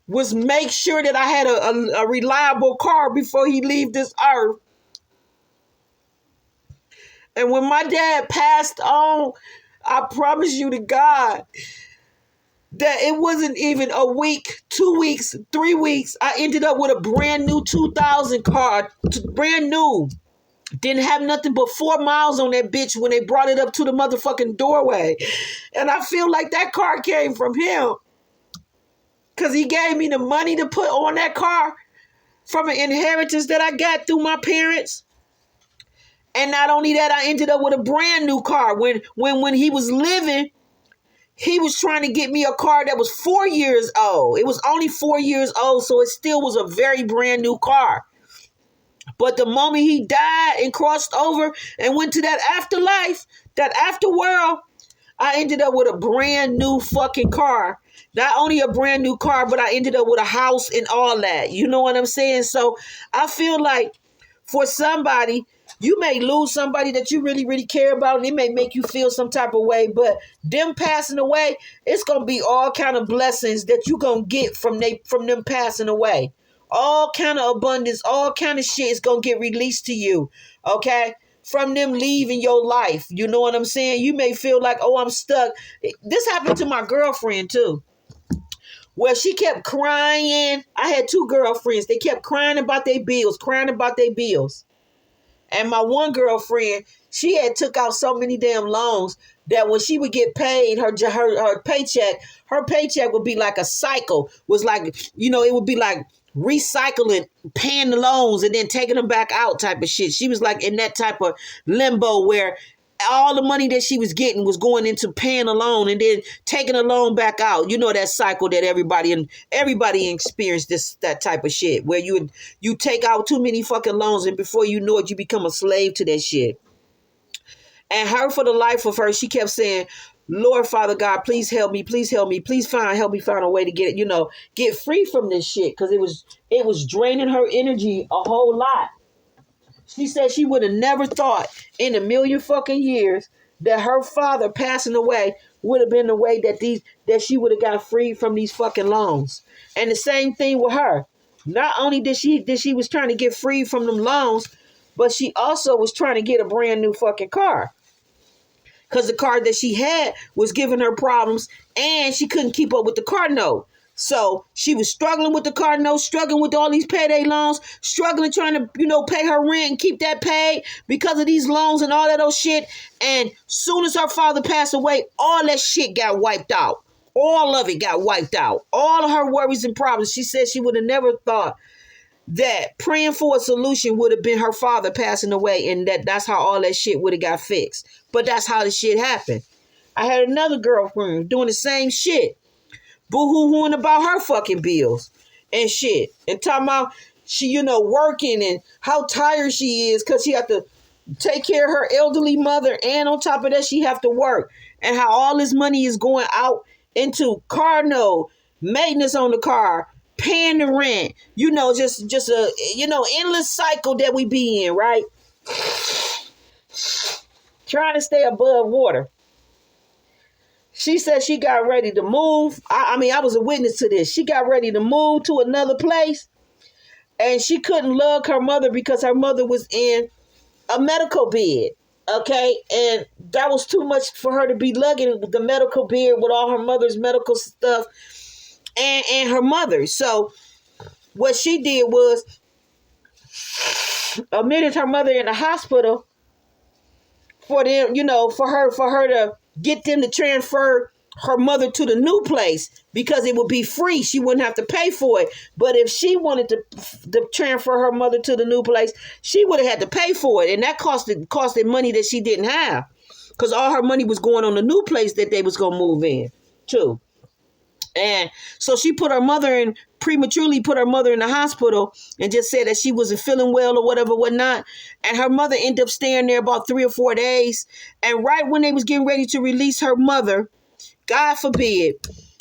[SPEAKER 1] Was make sure that I had a reliable car before he leave this earth. And when my dad passed on, I promise you to God that it wasn't even a week, 2 weeks, 3 weeks. I ended up with a brand new 2000 car, brand new. Didn't have nothing but 4 miles on that bitch when they brought it up to the motherfucking doorway. And I feel like that car came from him. Because he gave me the money to put on that car from an inheritance that I got through my parents. And not only that, I ended up with a brand new car. When he was living, he was trying to get me a car that was 4 years old. It was only 4 years old, so it still was a very brand new car. But the moment he died and crossed over and went to that afterlife, that afterworld, I ended up with a brand new fucking car. Not only a brand new car, but I ended up with a house and all that. You know what I'm saying? So I feel like for somebody, you may lose somebody that you really, really care about, and it may make you feel some type of way, but them passing away, it's going to be all kind of blessings that you going to get from them passing away. All kind of abundance, all kind of shit is going to get released to you, okay? From them leaving your life. You know what I'm saying? You may feel like, oh, I'm stuck. This happened to my girlfriend too. Well, she kept crying. I had 2 girlfriends. They kept crying about their bills. And my one girlfriend, she had took out so many damn loans that when she would get paid, her paycheck would be like a cycle. Was like, you know, it would be like recycling, paying the loans and then taking them back out type of shit. She was like in that type of limbo where all the money that she was getting was going into paying a loan and then taking a loan back out. You know that cycle that everybody experienced that type of shit where you take out too many fucking loans and before you know it, you become a slave to that shit. And her, for the life of her, she kept saying, Lord, Father God, please help me, help me find a way to get free from this shit. Cause it was draining her energy a whole lot. She said she would have never thought in a million fucking years that her father passing away would have been the way that she would have got free from these fucking loans. And the same thing with her. Not only did she was trying to get free from them loans, but she also was trying to get a brand new fucking car. Because the car that she had was giving her problems and she couldn't keep up with the car note. So she was struggling with the car note, struggling with all these payday loans, struggling trying to, pay her rent and keep that paid because of these loans and all that old shit. And soon as her father passed away, all that shit got wiped out. All of it got wiped out. All of her worries and problems. She said she would have never thought that praying for a solution would have been her father passing away and that's how all that shit would have got fixed. But that's how the shit happened. I had another girlfriend doing the same shit. Boo-hoo-hooing about her fucking bills and shit. And talking about she, working and how tired she is because she have to take care of her elderly mother. And on top of that, she have to work. And how all this money is going out into car note, maintenance on the car, paying the rent. Just a, endless cycle that we be in, right? Trying to stay above water. She said she got ready to move. I was a witness to this. She got ready to move to another place. And she couldn't lug her mother because her mother was in a medical bed. Okay? And that was too much for her to be lugging the medical bed with all her mother's medical stuff and her mother. So what she did was admitted her mother in the hospital for them, for her to get them to transfer her mother to the new place because it would be free. She wouldn't have to pay for it. But if she wanted to transfer her mother to the new place, she would have had to pay for it. And that costed money that she didn't have, because all her money was going on the new place that they was going to move in too. And so she prematurely put her mother in the hospital and just said that she wasn't feeling well or whatnot. And her mother ended up staying there about 3 or 4 days. And right when they was getting ready to release her mother, God forbid,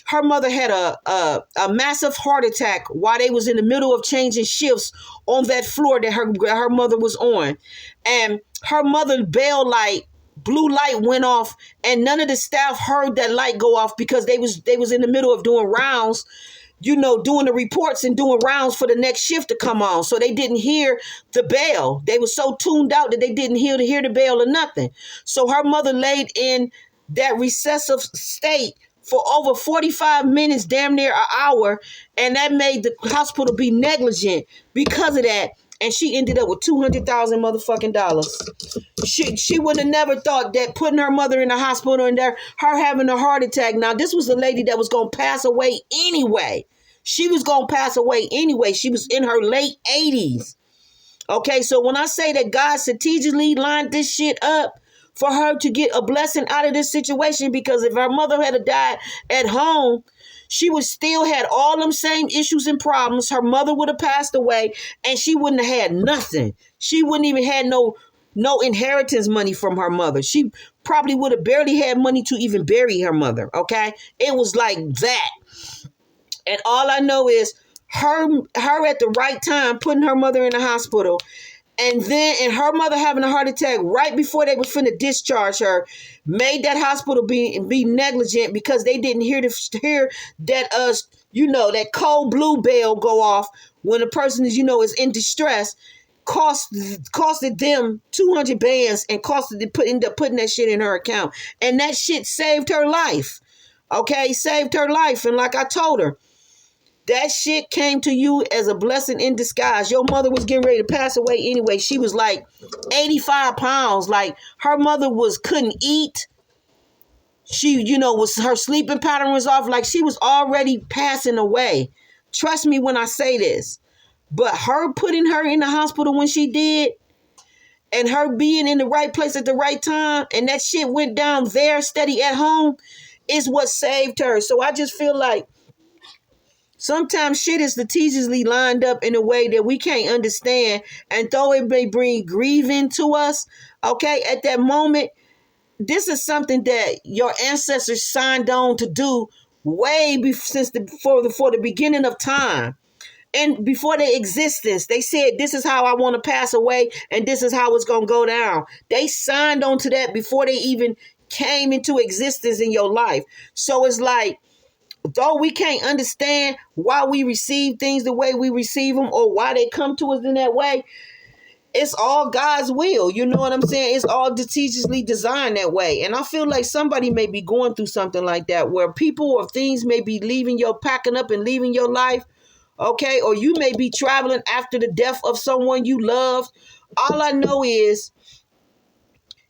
[SPEAKER 1] her mother had a massive heart attack while they was in the middle of changing shifts on that floor that her mother was on. And her mother blue light went off, and none of the staff heard that light go off because they was in the middle of doing rounds, doing the reports and doing rounds for the next shift to come on. So they didn't hear the bell. They were so tuned out that they didn't hear the bell or nothing. So her mother laid in that recessive state for over 45 minutes, damn near an hour, and that made the hospital be negligent because of that. And she ended up with $200,000 motherfucking dollars. She would have never thought that putting her mother in the hospital and her having a heart attack. Now, this was a lady that was going to pass away anyway. She was going to pass away anyway. She was in her late 80s. Okay, so when I say that God strategically lined this shit up for her to get a blessing out of this situation, because if her mother had died at home, she would still had all them same issues and problems. Her mother would have passed away, and she wouldn't have had nothing. She wouldn't even had no inheritance money from her mother. She probably would have barely had money to even bury her mother. Okay, it was like that. And all I know is her at the right time putting her mother in the hospital, and her mother having a heart attack right before they was finna discharge her, made that hospital be negligent because they didn't hear that that cold blue bell go off when a person is in distress. Costed them 200 bands and end up putting that shit in her account, and that shit saved her life. Okay, saved her life. And like I told her, that shit came to you as a blessing in disguise. Your mother was getting ready to pass away anyway. She was like 85 pounds. Like, her mother couldn't eat. She, her sleeping pattern was off. Like, she was already passing away. Trust me when I say this. But her putting her in the hospital when she did, and her being in the right place at the right time, and that shit went down there steady at home, is what saved her. So I just feel like sometimes shit is strategically lined up in a way that we can't understand. And though it may bring grieving to us, okay, at that moment, this is something that your ancestors signed on to do way before the beginning of time. And before their existence, they said, this is how I want to pass away, and this is how it's going to go down. They signed on to that before they even came into existence in your life. So it's like, though we can't understand why we receive things the way we receive them or why they come to us in that way, it's all God's will. You know what I'm saying? It's all strategically designed that way. And I feel like somebody may be going through something like that, where people or things may be packing up and leaving your life. Okay, or you may be traveling after the death of someone you loved. All I know is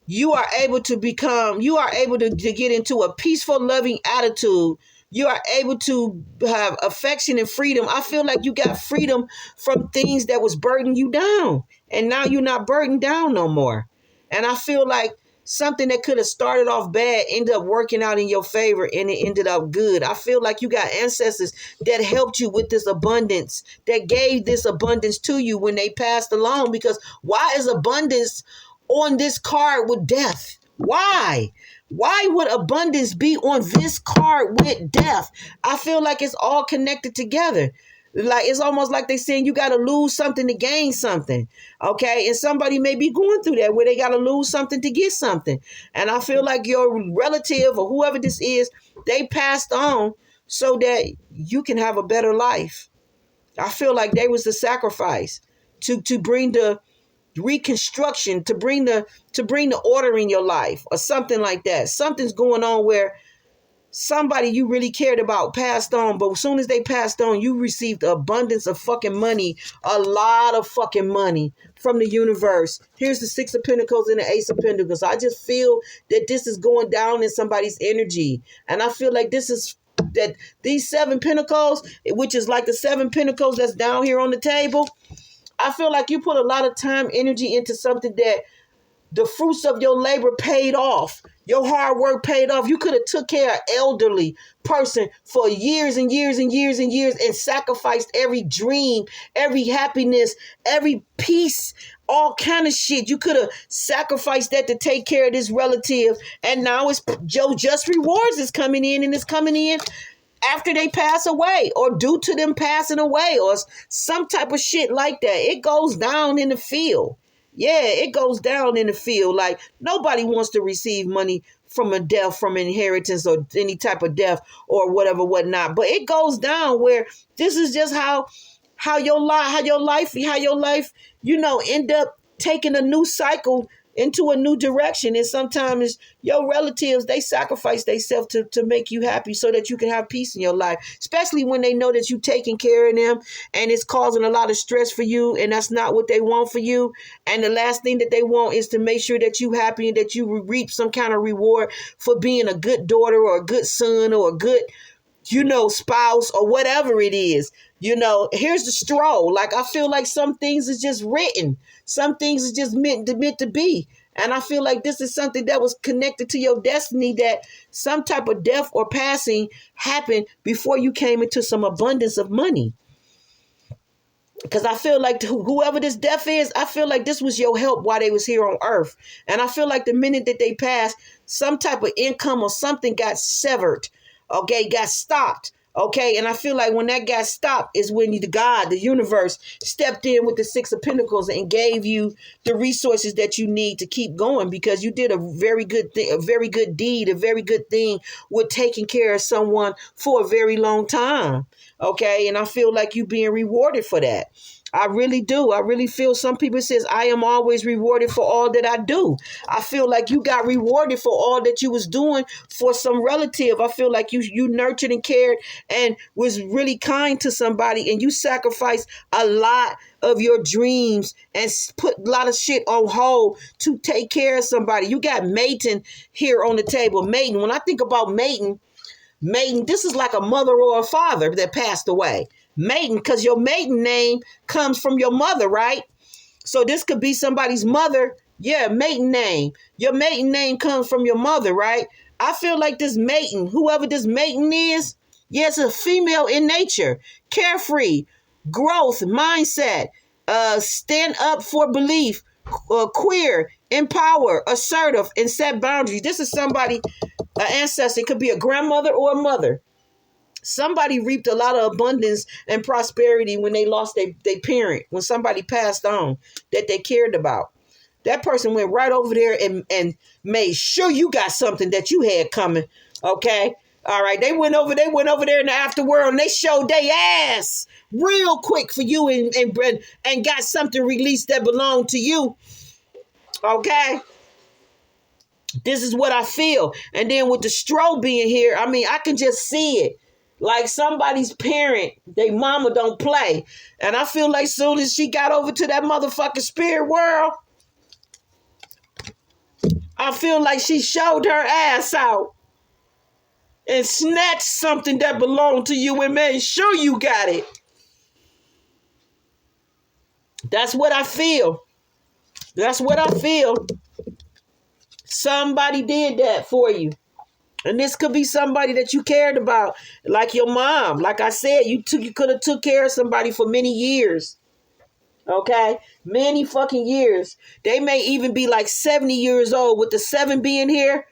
[SPEAKER 1] you are able to get into a peaceful, loving attitude. You are able to have affection and freedom. I feel like you got freedom from things that was burdening you down. And now you're not burdened down no more. And I feel like something that could have started off bad ended up working out in your favor, and it ended up good. I feel like you got ancestors that helped you with this abundance, that gave this abundance to you when they passed along. Because why is abundance on this card with death? Why? Why would abundance be on this card with death? I feel like it's all connected together. Like, it's almost like they saying you got to lose something to gain something. Okay. And somebody may be going through that where they got to lose something to get something. And I feel like your relative or whoever this is, they passed on so that you can have a better life. I feel like they was the sacrifice to bring the reconstruction, to bring the order in your life or something like that. Something's going on where somebody you really cared about passed on, but as soon as they passed on, you received abundance of fucking money, a lot of fucking money from the universe. Here's the Six of Pentacles and the Ace of Pentacles. I just feel that this is going down in somebody's energy. And I feel like this is that these Seven Pentacles, which is like the Seven Pentacles that's down here on the table, I feel like you put a lot of time, energy into something that the fruits of your labor paid off. Your hard work paid off. You could have took care of elderly person for years and years and years and years and sacrificed every dream, every happiness, every peace, all kind of shit. You could have sacrificed that to take care of this relative. And now it's Joe Just Rewards is coming in, and it's coming in after they pass away or due to them passing away or some type of shit like that. It goes down in the field. Yeah, it goes down in the field. Like, nobody wants to receive money from a death, from inheritance or any type of death or whatever, whatnot. But it goes down where this is just how your life, end up taking a new cycle into a new direction. And sometimes your relatives, they sacrifice themselves to make you happy so that you can have peace in your life, especially when they know that you're taking care of them and it's causing a lot of stress for you, and that's not what they want for you. And the last thing that they want is to make sure that you happy and that you reap some kind of reward for being a good daughter or a good son or a good spouse or whatever it is. Here's the stroll. Like, I feel like some things is just written. Some things is just meant to be. And I feel like this is something that was connected to your destiny, that some type of death or passing happened before you came into some abundance of money. Because I feel like whoever this death is, I feel like this was your help while they was here on earth. And I feel like the minute that they passed, some type of income or something got severed. Okay, got stopped. Okay, and I feel like when that got stopped is when the universe, stepped in with the Six of Pentacles and gave you the resources that you need to keep going, because you did a very good thing, a very good deed, a very good thing with taking care of someone for a very long time. Okay, and I feel like you being rewarded for that. I really do. I really feel some people says, I am always rewarded for all that I do. I feel like you got rewarded for all that you was doing for some relative. I feel like you nurtured and cared and was really kind to somebody, and you sacrificed a lot of your dreams and put a lot of shit on hold to take care of somebody. You got mating here on the table. Mating. When I think about mating, this is like a mother or a father that passed away. Maiden, because your maiden name comes from your mother, right? So this could be somebody's mother. Yeah, maiden name. Your maiden name comes from your mother, right? I feel like this maiden, whoever this maiden is, yes, a female in nature, carefree, growth, mindset, stand up for belief, queer, empower, assertive, and set boundaries. This is somebody, an ancestor. It could be a grandmother or a mother. Somebody reaped a lot of abundance and prosperity when they lost their parent, when somebody passed on that they cared about. That person went right over there and made sure you got something that you had coming. Okay. All right. They went over there in the afterworld and they showed their ass real quick for you and got something released that belonged to you. Okay. This is what I feel. And then with the strobe being here, I mean, I can just see it. Like somebody's parent, they mama don't play. And I feel like soon as she got over to that motherfucking spirit world, I feel like she showed her ass out and snatched something that belonged to you and made sure you got it. That's what I feel. That's what I feel. Somebody did that for you. And this could be somebody that you cared about, like your mom. Like I said, you could have took care of somebody for many years. Okay? Many fucking years. They may even be like 70 years old with the 7 being here.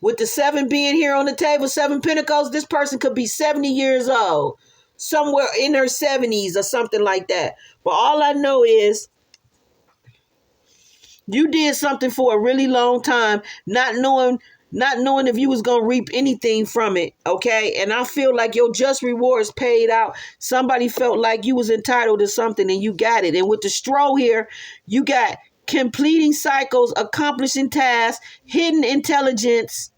[SPEAKER 1] With the 7 being here on the table, 7 Pentacles, this person could be 70 years old. Somewhere in her 70s or something like that. But all I know is you did something for a really long time, not knowing if you was going to reap anything from it, okay? And I feel like your just rewards paid out. Somebody felt like you was entitled to something and you got it. And with the stroll here, you got completing cycles, accomplishing tasks, hidden intelligence,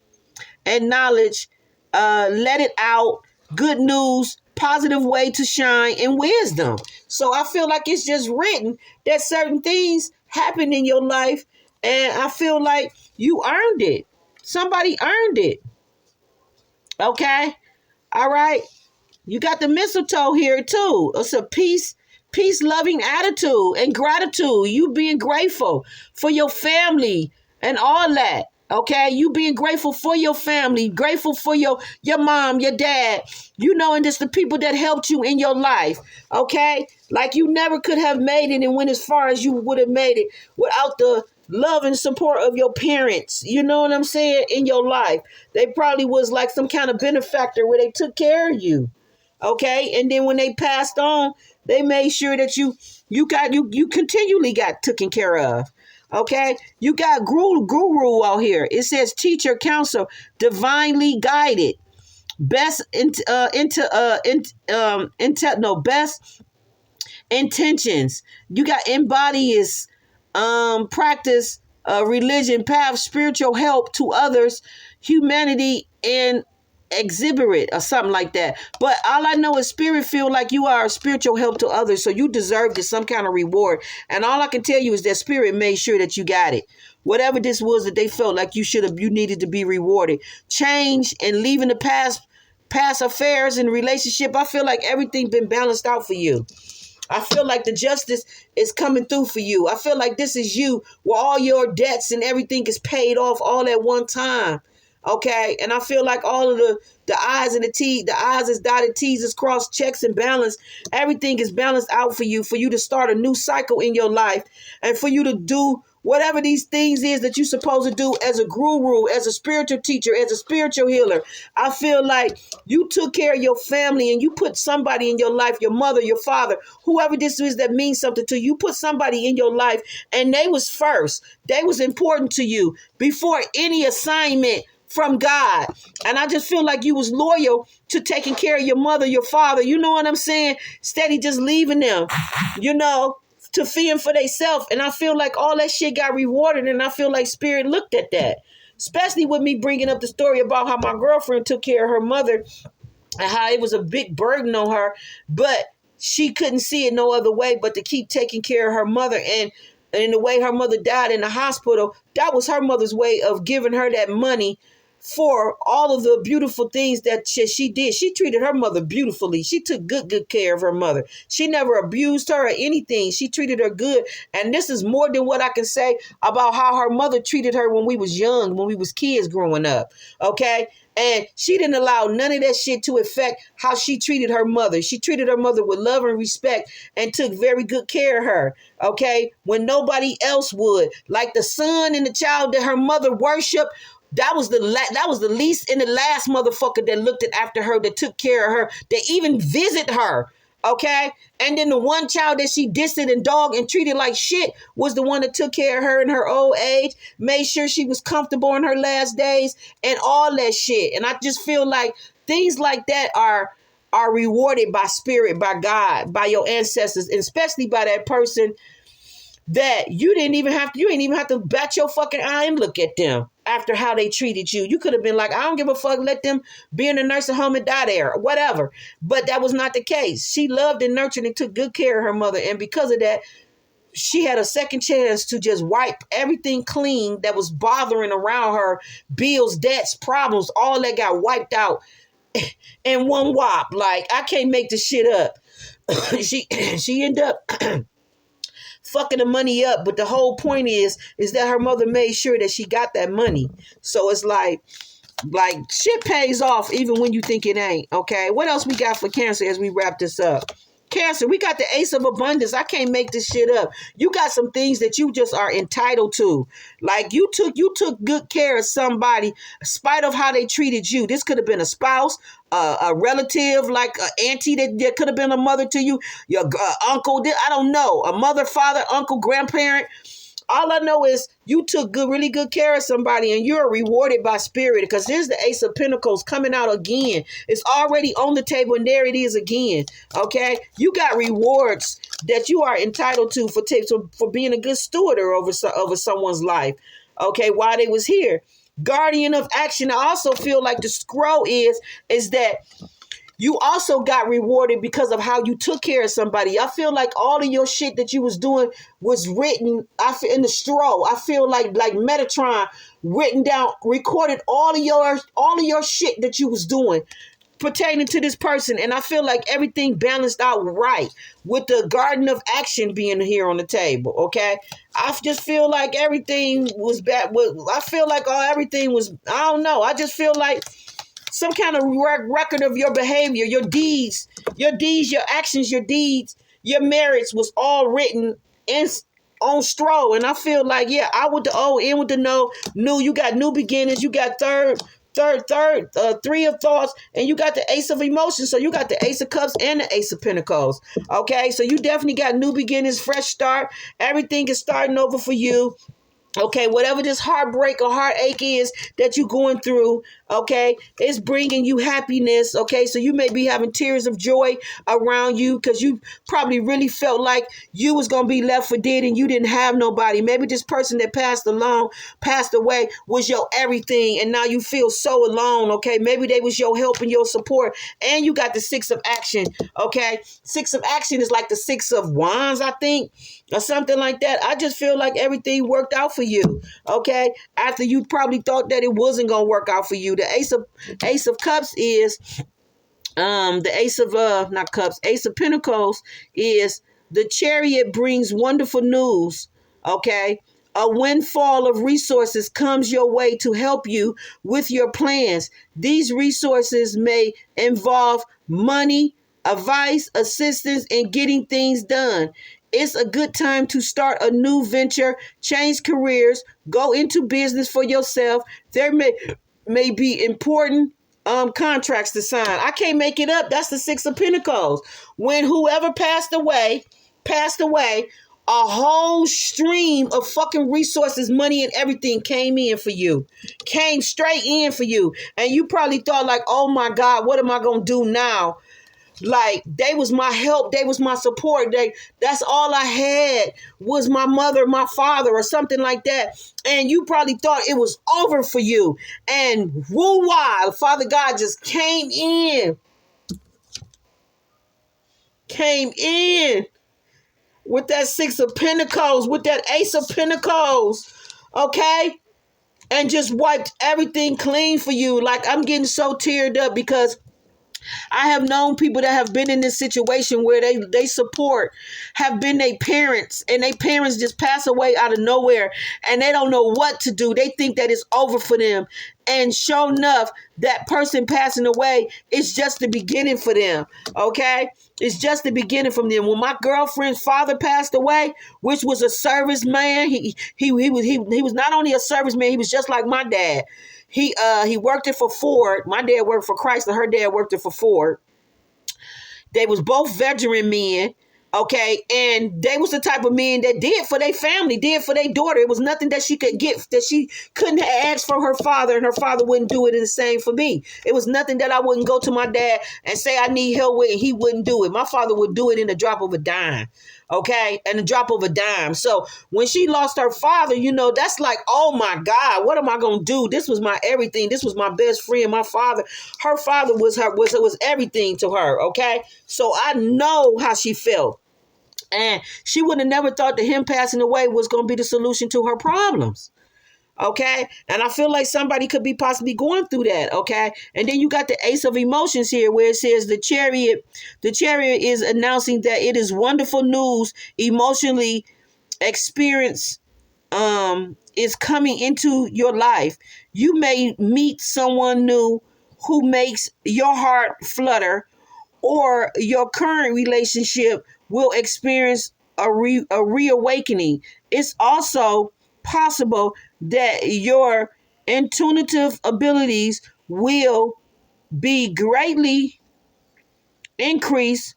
[SPEAKER 1] and knowledge. Let it out. Good news, positive way to shine, and wisdom. So I feel like it's just written that certain things happen in your life, and I feel like you earned it. Somebody earned it. Okay? All right? You got the mistletoe here too. It's a peace loving attitude and gratitude. You being grateful for your family and all that. Okay, you being grateful for your family, grateful for your mom, your dad, and just the people that helped you in your life. Okay, like you never could have made it and went as far as you would have made it without the love and support of your parents. You know what I'm saying? In your life, they probably was like some kind of benefactor where they took care of you. Okay, and then when they passed on, they made sure that you continually got taken care of. Okay, you got guru out here. It says teacher, counsel, divinely guided, best best intentions. You got embodies, practice, religion, path, spiritual help to others, humanity, and exhibit or something like that. But all I know is spirit feel like you are a spiritual help to others, so you deserve some kind of reward. And all I can tell you is that spirit made sure that you got it. Whatever this was that they felt like you needed to be rewarded. Change and leaving the past affairs and relationship. I feel like everything been balanced out for you. I feel like the justice is coming through for you. I feel like this is you where all your debts and everything is paid off all at one time. Okay, and I feel like all of the I's and the I's is dotted, T's is crossed, checks and balance. Everything is balanced out for you to start a new cycle in your life, and for you to do whatever these things is that you're supposed to do as a guru, as a spiritual teacher, as a spiritual healer. I feel like you took care of your family and you put somebody in your life, your mother, your father, whoever this is that means something to you. You put somebody in your life and they was first. They was important to you before any assignment from God. And I just feel like you was loyal to taking care of your mother, your father. You know what I'm saying? Steady just leaving them, to fend for themselves. And I feel like all that shit got rewarded. And I feel like spirit looked at that. Especially with me bringing up the story about how my girlfriend took care of her mother and how it was a big burden on her. But she couldn't see it no other way but to keep taking care of her mother. And the way her mother died in the hospital, that was her mother's way of giving her that money for all of the beautiful things that she did. She treated her mother beautifully. She took good care of her mother. She never abused her or anything. She treated her good. And this is more than what I can say about how her mother treated her when we was young, when we was kids growing up. Okay? And she didn't allow none of that shit to affect how she treated her mother. She treated her mother with love and respect and took very good care of her. Okay? When nobody else would. Like the son and the child that her mother worshiped, that was the least and the last motherfucker that looked after her, that took care of her, that even visit her. Okay? And then the one child that she dissed and dogged and treated like shit was the one that took care of her in her old age, made sure she was comfortable in her last days and all that shit. And I just feel like things like that are rewarded by spirit, by God, by your ancestors, and especially by that person that you ain't even have to bat your fucking eye and look at them after how they treated you. You could have been like, I don't give a fuck, let them be in a nursing home and die there, or whatever. But that was not the case. She loved and nurtured and took good care of her mother. And because of that, she had a second chance to just wipe everything clean that was bothering around her. Bills, debts, problems, all that got wiped out in one whop. Like, I can't make this shit up. She ended up fucking the money up, but the whole point is that her mother made sure that she got that money. So it's like shit pays off even when you think it ain't. Okay, what else we got for Cancer as we wrap this up? Cancer, we got the Ace of Abundance. I can't make this shit up. You got some things that you just are entitled to. Like you took good care of somebody in spite of how they treated you. This could have been a spouse, a relative, like an auntie that could have been a mother to you, your uncle. I don't know, a mother, father, uncle, grandparent. All I know is you took really good care of somebody and you're rewarded by spirit, because there's the Ace of Pentacles coming out again. It's already on the table and there it is again. Okay? You got rewards that you are entitled to for being a good steward over someone's life. Okay? While they was here. guardian of action. I also feel like the scroll is that you also got rewarded because of how you took care of somebody. I feel like all of your shit that you was doing was written. I feel in the scroll. I feel like Metatron written down, recorded all of your shit that you was doing pertaining to this person. And I feel like everything balanced out right with the garden of action being here on the table. Okay. I just feel like everything was bad. I feel like everything was, I don't know. I just feel like some kind of record of your behavior, your deeds, your actions, your deeds, your merits was all written in on straw. And I feel like, yeah, out with the O, in with the no, new. You got new beginnings. You got three of thoughts, and you got the ace of emotions. So you got the ace of cups and the ace of pentacles. Okay, so you definitely got new beginnings, fresh start. Everything is starting over for you. Okay, whatever this heartbreak or heartache is that you're going through, okay, it's bringing you happiness, okay? So you may be having tears of joy around you because you probably really felt like you was going to be left for dead and you didn't have nobody. Maybe this person that passed away was your everything, and now you feel so alone, okay? Maybe they was your help and your support, and you got the six of action, okay? Six of action is like the six of wands, I think, or something like that. I just feel like everything worked out for you, okay? After you probably thought that it wasn't gonna work out for you. The ace of cups is the ace of not cups, ace of pentacles is the chariot brings wonderful news, okay? A windfall of resources comes your way to help you with your plans. These resources may involve money, advice, assistance in getting things done. It's a good time to start a new venture, change careers, go into business for yourself. There may be important contracts to sign. I can't make it up. That's the six of pentacles. When whoever passed away, a whole stream of fucking resources, money, and everything came in for you. Came straight in for you. And you probably thought like, oh my God, what am I going to do now? Like, they was my help. They was my support. That's all I had was my mother, my father, or something like that. And you probably thought it was over for you. And woo-wah, Father God just came in with that six of pentacles, with that ace of pentacles, okay? And just wiped everything clean for you. Like, I'm getting so teared up because I have known people that have been in this situation where they support have been their parents, and their parents just pass away out of nowhere and they don't know what to do. They think that it's over for them. And sure enough, that person passing away is just the beginning for them. Okay? It's just the beginning from them. When my girlfriend's father passed away, which was a serviceman, he was not only a serviceman, he was just like my dad. He worked it for Ford. My dad worked for Chrysler. Her dad worked it for Ford. They was both veteran men, okay? And they was the type of men that did for their family, did for their daughter. It was nothing that she could get, that she couldn't ask for her father, and her father wouldn't do it the same for me. It was nothing that I wouldn't go to my dad and say I need help with, and he wouldn't do it. My father would do it in a drop of a dime, okay? And a drop of a dime. So when she lost her father, that's like, oh my God, what am I going to do? This was my everything. This was my best friend. My father, her father was everything to her, okay? So I know how she felt. And she would have never thought that him passing away was going to be the solution to her problems. Okay. And I feel like somebody could be possibly going through that. Okay. And then you got the ace of emotions here where it says the chariot is announcing that it is wonderful news, emotionally experience is coming into your life. You may meet someone new who makes your heart flutter, or your current relationship will experience a reawakening. It's also possible that your intuitive abilities will be greatly increased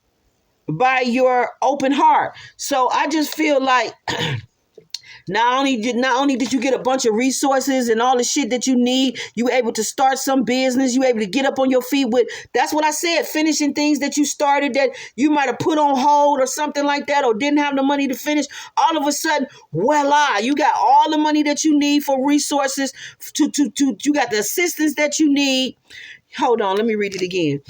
[SPEAKER 1] by your open heart. So I just feel like Not only did you get a bunch of resources and all the shit that you need, you able to start some business, you able to get up on your feet with, that's what I said, finishing things that you started that you might have put on hold or something like that, or didn't have the money to finish. All of a sudden, voila, you got all the money that you need for resources to you got the assistance that you need. Hold on, let me read it again.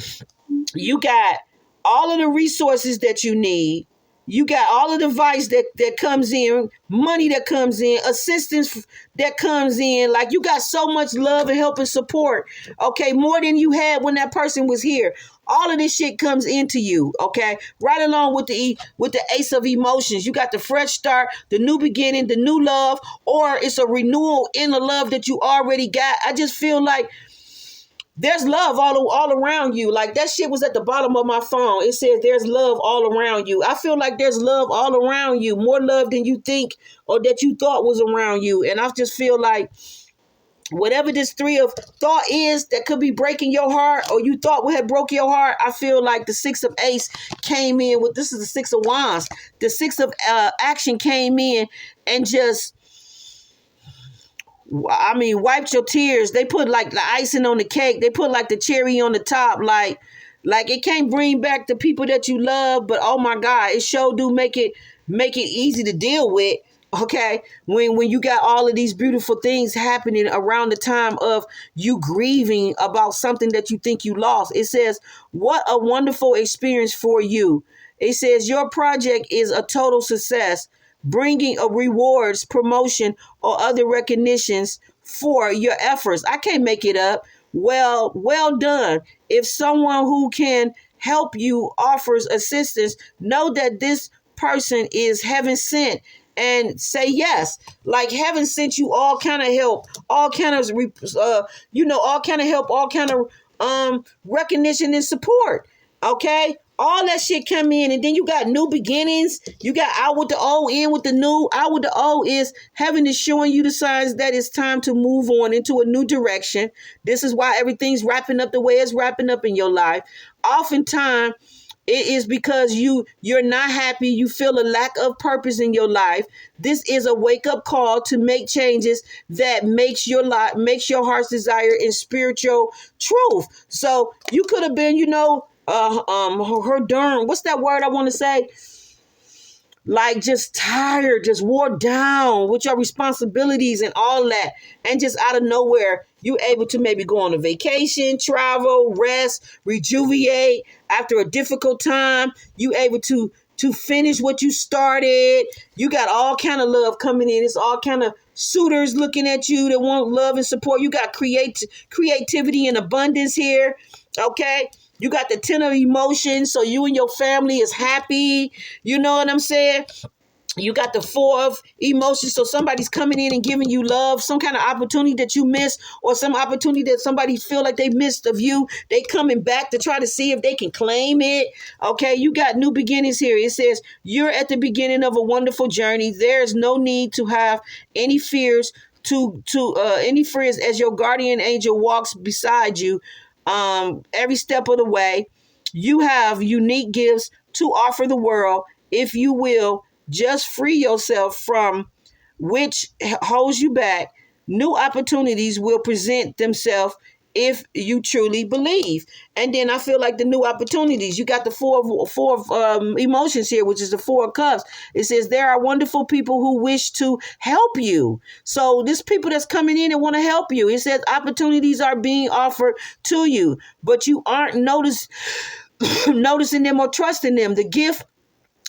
[SPEAKER 1] You got all of the resources that you need. You got all of the advice that comes in, money that comes in, assistance that comes in. Like, you got so much love and help and support. Okay, more than you had when that person was here. All of this shit comes into you. Okay, right along with the ace of emotions. You got the fresh start, the new beginning, the new love, or it's a renewal in the love that you already got. I just feel like there's love all around you. Like, that shit was at the bottom of my phone. It says there's love all around you. I feel like there's love all around you, more love than you think or that you thought was around you. And I just feel like whatever this three of thought is that could be breaking your heart or you thought had broke your heart, I feel like the six of ace came in with, this is the six of wands. The six of action came in and just, wiped your tears. They put like the icing on the cake. They put like the cherry on the top. Like it can't bring back the people that you love, but oh my God, it sure do make it easy to deal with. Okay, when you got all of these beautiful things happening around the time of you grieving about something that you think you lost. It says, what a wonderful experience for you. It says your project is a total success, bringing a rewards, promotion, or other recognitions for your efforts. I can't make it up. Well done. If someone who can help you offers assistance, know that this person is heaven sent and say yes. Like, heaven sent you all kind of help, all kind of, all kind of help, all kind of recognition and support. Okay? All that shit come in, and then you got new beginnings. You got out with the old, in with the new. Out with the old is heaven is showing you the signs that it's time to move on into a new direction. This is why everything's wrapping up the way it's wrapping up in your life. Oftentimes, it is because you're not happy. You feel a lack of purpose in your life. This is a wake-up call to make changes that makes your heart's desire in spiritual truth. So you could have been, what's that word I want to say? Like, just tired, just wore down with your responsibilities and all that. And just out of nowhere, you able to maybe go on a vacation, travel, rest, rejuvenate after a difficult time. You able to finish what you started. You got all kind of love coming in. It's all kind of suitors looking at you that want love and support. You got creativity and abundance here. Okay. You got the 10 of emotions, so you and your family is happy. You know what I'm saying? You got the 4 of emotions, so somebody's coming in and giving you love, some kind of opportunity that you missed, or some opportunity that somebody feel like they missed of you. They coming back to try to see if they can claim it. Okay, you got new beginnings here. It says you're at the beginning of a wonderful journey. There's no need to have any fears as your guardian angel walks beside you. Every step of the way. You have unique gifts to offer the world. If you will just free yourself from which holds you back, new opportunities will present themselves if you truly believe. And then I feel like the new opportunities, you got the four of emotions here, which is the 4 of cups. It says there are wonderful people who wish to help you. So this people that's coming in and want to help you. It says opportunities are being offered to you, but you aren't noticing them or trusting them. The gift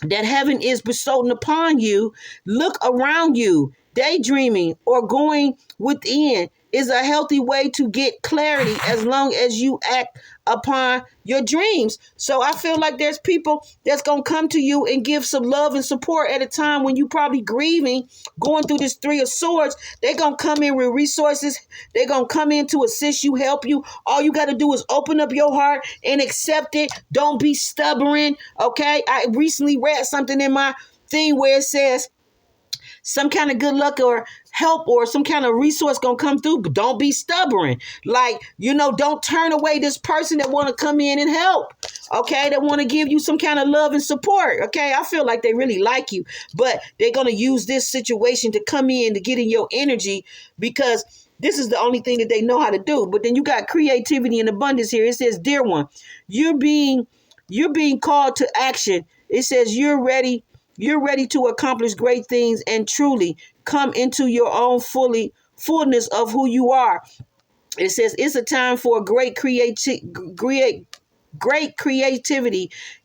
[SPEAKER 1] that heaven is bestowing upon you, look around you. Daydreaming or going within is a healthy way to get clarity as long as you act upon your dreams. So I feel like there's people that's going to come to you and give some love and support at a time when you probably grieving, going through this 3 of swords. They're going to come in with resources. They're going to come in to assist you, help you. All you got to do is open up your heart and accept it. Don't be stubborn. Okay. I recently read something in my thing where it says, some kind of good luck or help or some kind of resource gonna come through. But don't be stubborn. Like, don't turn away this person that want to come in and help. Okay, that want to give you some kind of love and support. Okay, I feel like they really like you, but they're gonna use this situation to come in to get in your energy because this is the only thing that they know how to do. But then you got creativity and abundance here. It says, dear one, you're being called to action. It says you're ready to accomplish great things and truly come into your own fullness of who you are. It says it's a time for great creativity.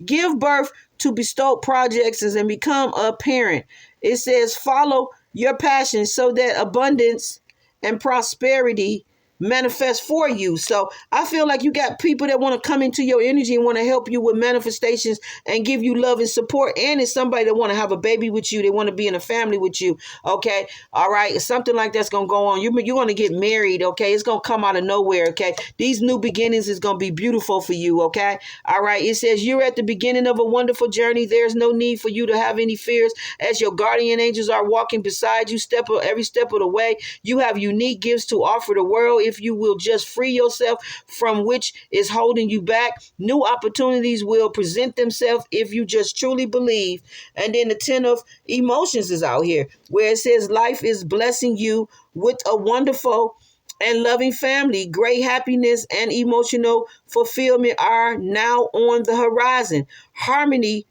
[SPEAKER 1] Give birth to bestowed projects and become a parent. It says follow your passion so that abundance and prosperity manifest for you. So I feel like you got people that want to come into your energy and want to help you with manifestations and give you love and support. And it's somebody that want to have a baby with you. They want to be in a family with you. Okay. All right. Something like that's going to go on. You're going to get married. Okay. It's going to come out of nowhere. Okay. These new beginnings is going to be beautiful for you. Okay. All right. It says you're at the beginning of a wonderful journey. There's no need for you to have any fears as your guardian angels are walking beside you every step of the way. You have unique gifts to offer the world. If you will just free yourself from which is holding you back, new opportunities will present themselves if you just truly believe. And then the 10 of emotions is out here where it says life is blessing you with a wonderful and loving family. Great happiness and emotional fulfillment are now on the horizon. Harmony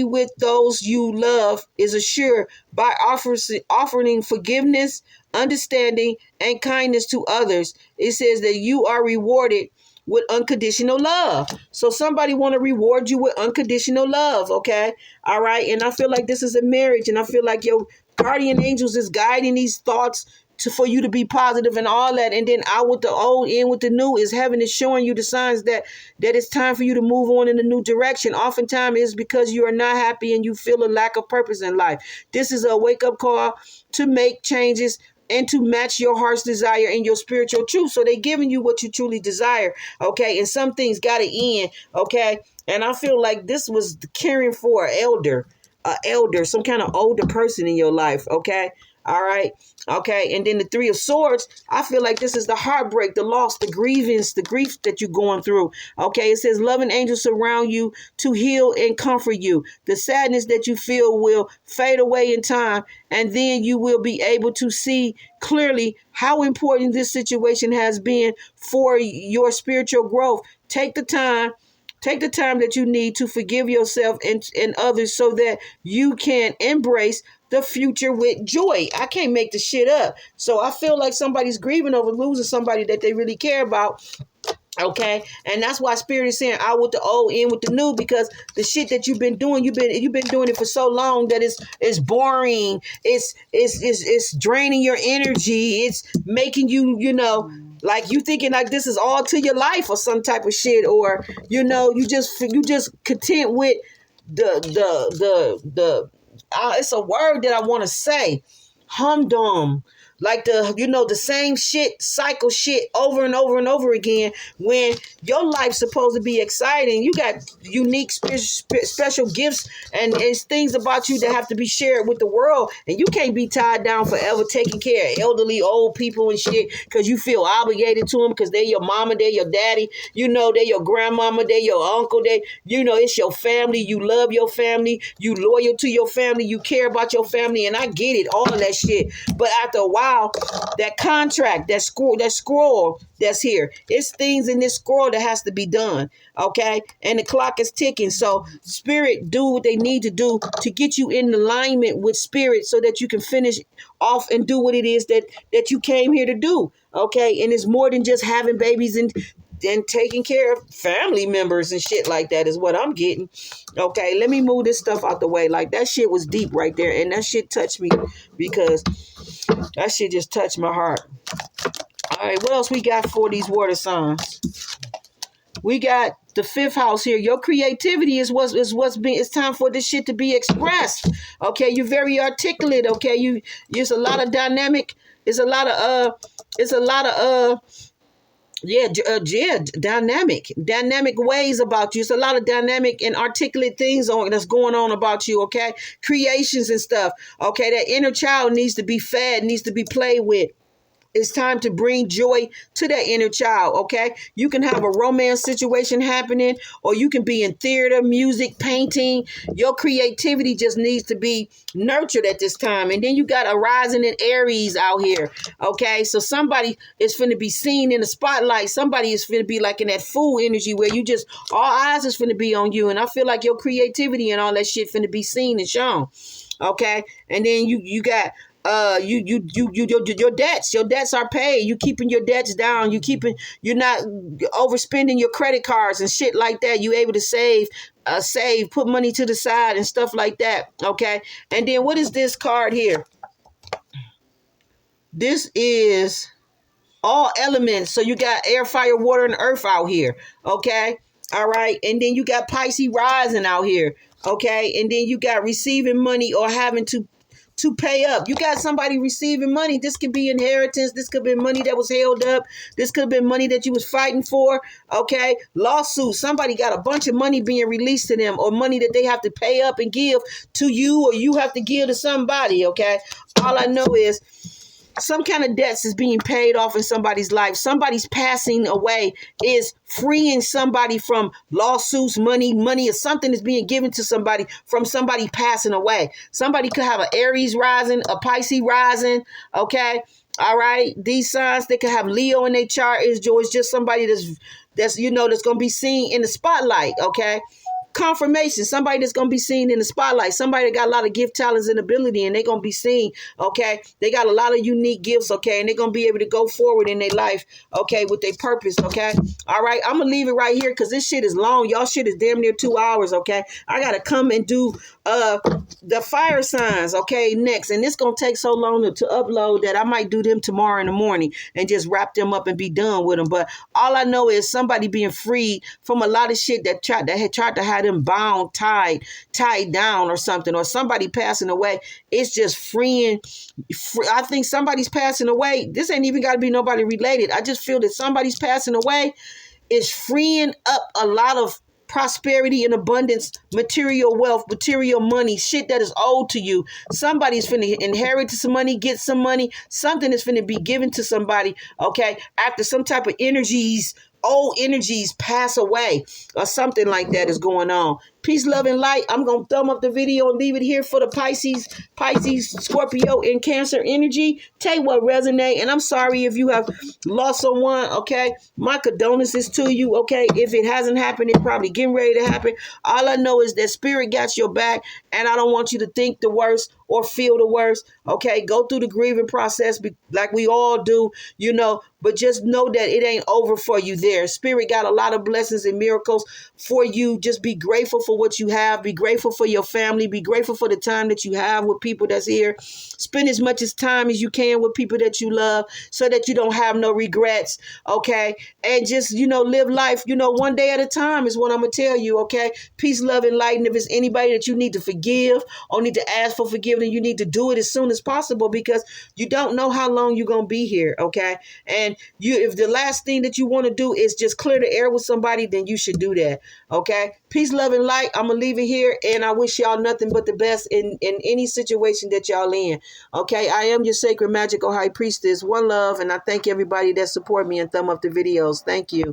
[SPEAKER 1] with those you love is assured by offering forgiveness, understanding, and kindness to others. It says that you are rewarded with unconditional love. So somebody want to reward you with unconditional love, okay? All right, and I feel like this is a marriage, and I feel like your guardian angels is guiding these thoughts for you to be positive and all that. And then out with the old, in with the new is heaven is showing you the signs that it's time for you to move on in a new direction. Oftentimes it's because you are not happy and you feel a lack of purpose in life. This is a wake-up call to make changes and to match your heart's desire and your spiritual truth. So they're giving you what you truly desire, okay? And some things got to end, okay? And I feel like this was caring for an elder, some kind of older person in your life, okay? All right. Okay. And then the 3 of Swords, I feel like this is the heartbreak, the loss, the grievance, the grief that you're going through. Okay. It says loving angels surround you to heal and comfort you. The sadness that you feel will fade away in time. And then you will be able to see clearly how important this situation has been for your spiritual growth. Take the time that you need to forgive yourself and others so that you can embrace the future with joy. I can't make the shit up. So I feel like somebody's grieving over losing somebody that they really care about. Okay, and that's why Spirit is saying out with the old, in with the new, because the shit that you've been doing, you've been doing it for so long that it's boring. It's draining your energy. It's making you, like you thinking like this is all to your life or some type of shit, or you just content with the it's a word that I want to say, humdum. Like the same shit, cycle shit over and over and over again, when your life's supposed to be exciting. You got unique special gifts and it's things about you that have to be shared with the world. And you can't be tied down forever taking care of elderly old people and shit because you feel obligated to them because they're your mama, they're your daddy, they're your grandmama, they're your uncle, it's your family. You love your family. You loyal to your family. You care about your family. And I get it, all of that shit. But after a while, that contract, that scroll that's here, it's things in this scroll that has to be done, okay? And the clock is ticking. So Spirit do what they need to do to get you in alignment with Spirit so that you can finish off and do what it is that you came here to do, okay? And it's more than just having babies and taking care of family members and shit like that is what I'm getting. Okay, let me move this stuff out the way. Like, that shit was deep right there, and that shit touched me because that shit just touched my heart. All right, what else we got for these water signs? We got the 5th house here. Your creativity is what's being. It's time for this shit to be expressed. Okay, you're very articulate. Okay, it's a lot of dynamic. It's a lot of Yeah, yeah, dynamic ways about you. It's a lot of dynamic and articulate things on that's going on about you. Okay, creations and stuff. Okay, that inner child needs to be fed, needs to be played with. It's time to bring joy to that inner child, okay? You can have a romance situation happening, or you can be in theater, music, painting. Your creativity just needs to be nurtured at this time. And then you got a rising in Aries out here, okay? So somebody is finna be seen in the spotlight. Somebody is finna be like in that fool energy where you just, all eyes is finna be on you. And I feel like your creativity and all that shit finna be seen and shown, okay? And then you got your debts are paid. You keeping your debts down. You're not overspending your credit cards and shit like that. You able to save, put money to the side and stuff like that. Okay. And then what is this card here? This is all elements. So you got air, fire, water, and earth out here. Okay. All right. And then you got Pisces rising out here. Okay. And then you got receiving money or having to pay up. You got somebody receiving money. This could be inheritance. This could be money that was held up. This could have been money that you was fighting for. Okay. Lawsuit. Somebody got a bunch of money being released to them, or money that they have to pay up and give to you, or you have to give to somebody. Okay. All I know is some kind of debts is being paid off in somebody's life. Somebody's passing away is freeing somebody from lawsuits, money or something is being given to somebody from somebody passing away. Somebody could have an Aries rising, a Pisces rising. Okay. All right. These signs, they could have Leo in their chart. It's just somebody that's going to be seen in the spotlight. Okay. Confirmation, somebody that's going to be seen in the spotlight, somebody that got a lot of gift, talents, and ability, and they're going to be seen. Okay, they got a lot of unique gifts. Okay, and they're going to be able to go forward in their life. Okay, with their purpose. Okay, all right, I'm gonna leave it right here because this shit is long. Y'all shit is damn near 2 hours. Okay, I gotta come and do the fire signs. Okay, next, and it's gonna take so long to upload that I might do them tomorrow in the morning and just wrap them up and be done with them. But all I know is somebody being freed from a lot of shit that had tried to have them bound, tied down or something, or somebody passing away. It's just freeing. I think somebody's passing away. This ain't even got to be nobody related. I just feel that somebody's passing away is freeing up a lot of prosperity and abundance, material wealth, material money, shit that is owed to you. Somebody's finna inherit some money, get some money. Something is finna be given to somebody, okay, after some type of old energies pass away or something like that is going on. Peace, love, and light. I'm going to thumb up the video and leave it here for the Pisces, Scorpio, and Cancer energy. Take what resonate. And I'm sorry if you have lost someone, okay? My condolences to you, okay? If it hasn't happened, it's probably getting ready to happen. All I know is that spirit got your back, and I don't want you to think the worst or feel the worst, okay? Go through the grieving process like we all do, but just know that it ain't over for you there. Spirit got a lot of blessings and miracles for you. Just be grateful for what you have. Be grateful for your family. Be grateful for the time that you have with people that's here. Spend as much as time as you can with people that you love so that you don't have no regrets, okay? And just, live life, one day at a time is what I'm going to tell you, okay? Peace, love, and light. And if it's anybody that you need to forgive or need to ask for forgiveness, you need to do it as soon as possible because you don't know how long you're going to be here, okay? And if the last thing that you want to do is just clear the air with somebody, then you should do that, okay? Peace, love, and light. I'm going to leave it here, and I wish y'all nothing but the best in any situation that y'all in, okay? I am your sacred magical high priestess. One love, and I thank everybody that support me and thumb up the videos. Thank you.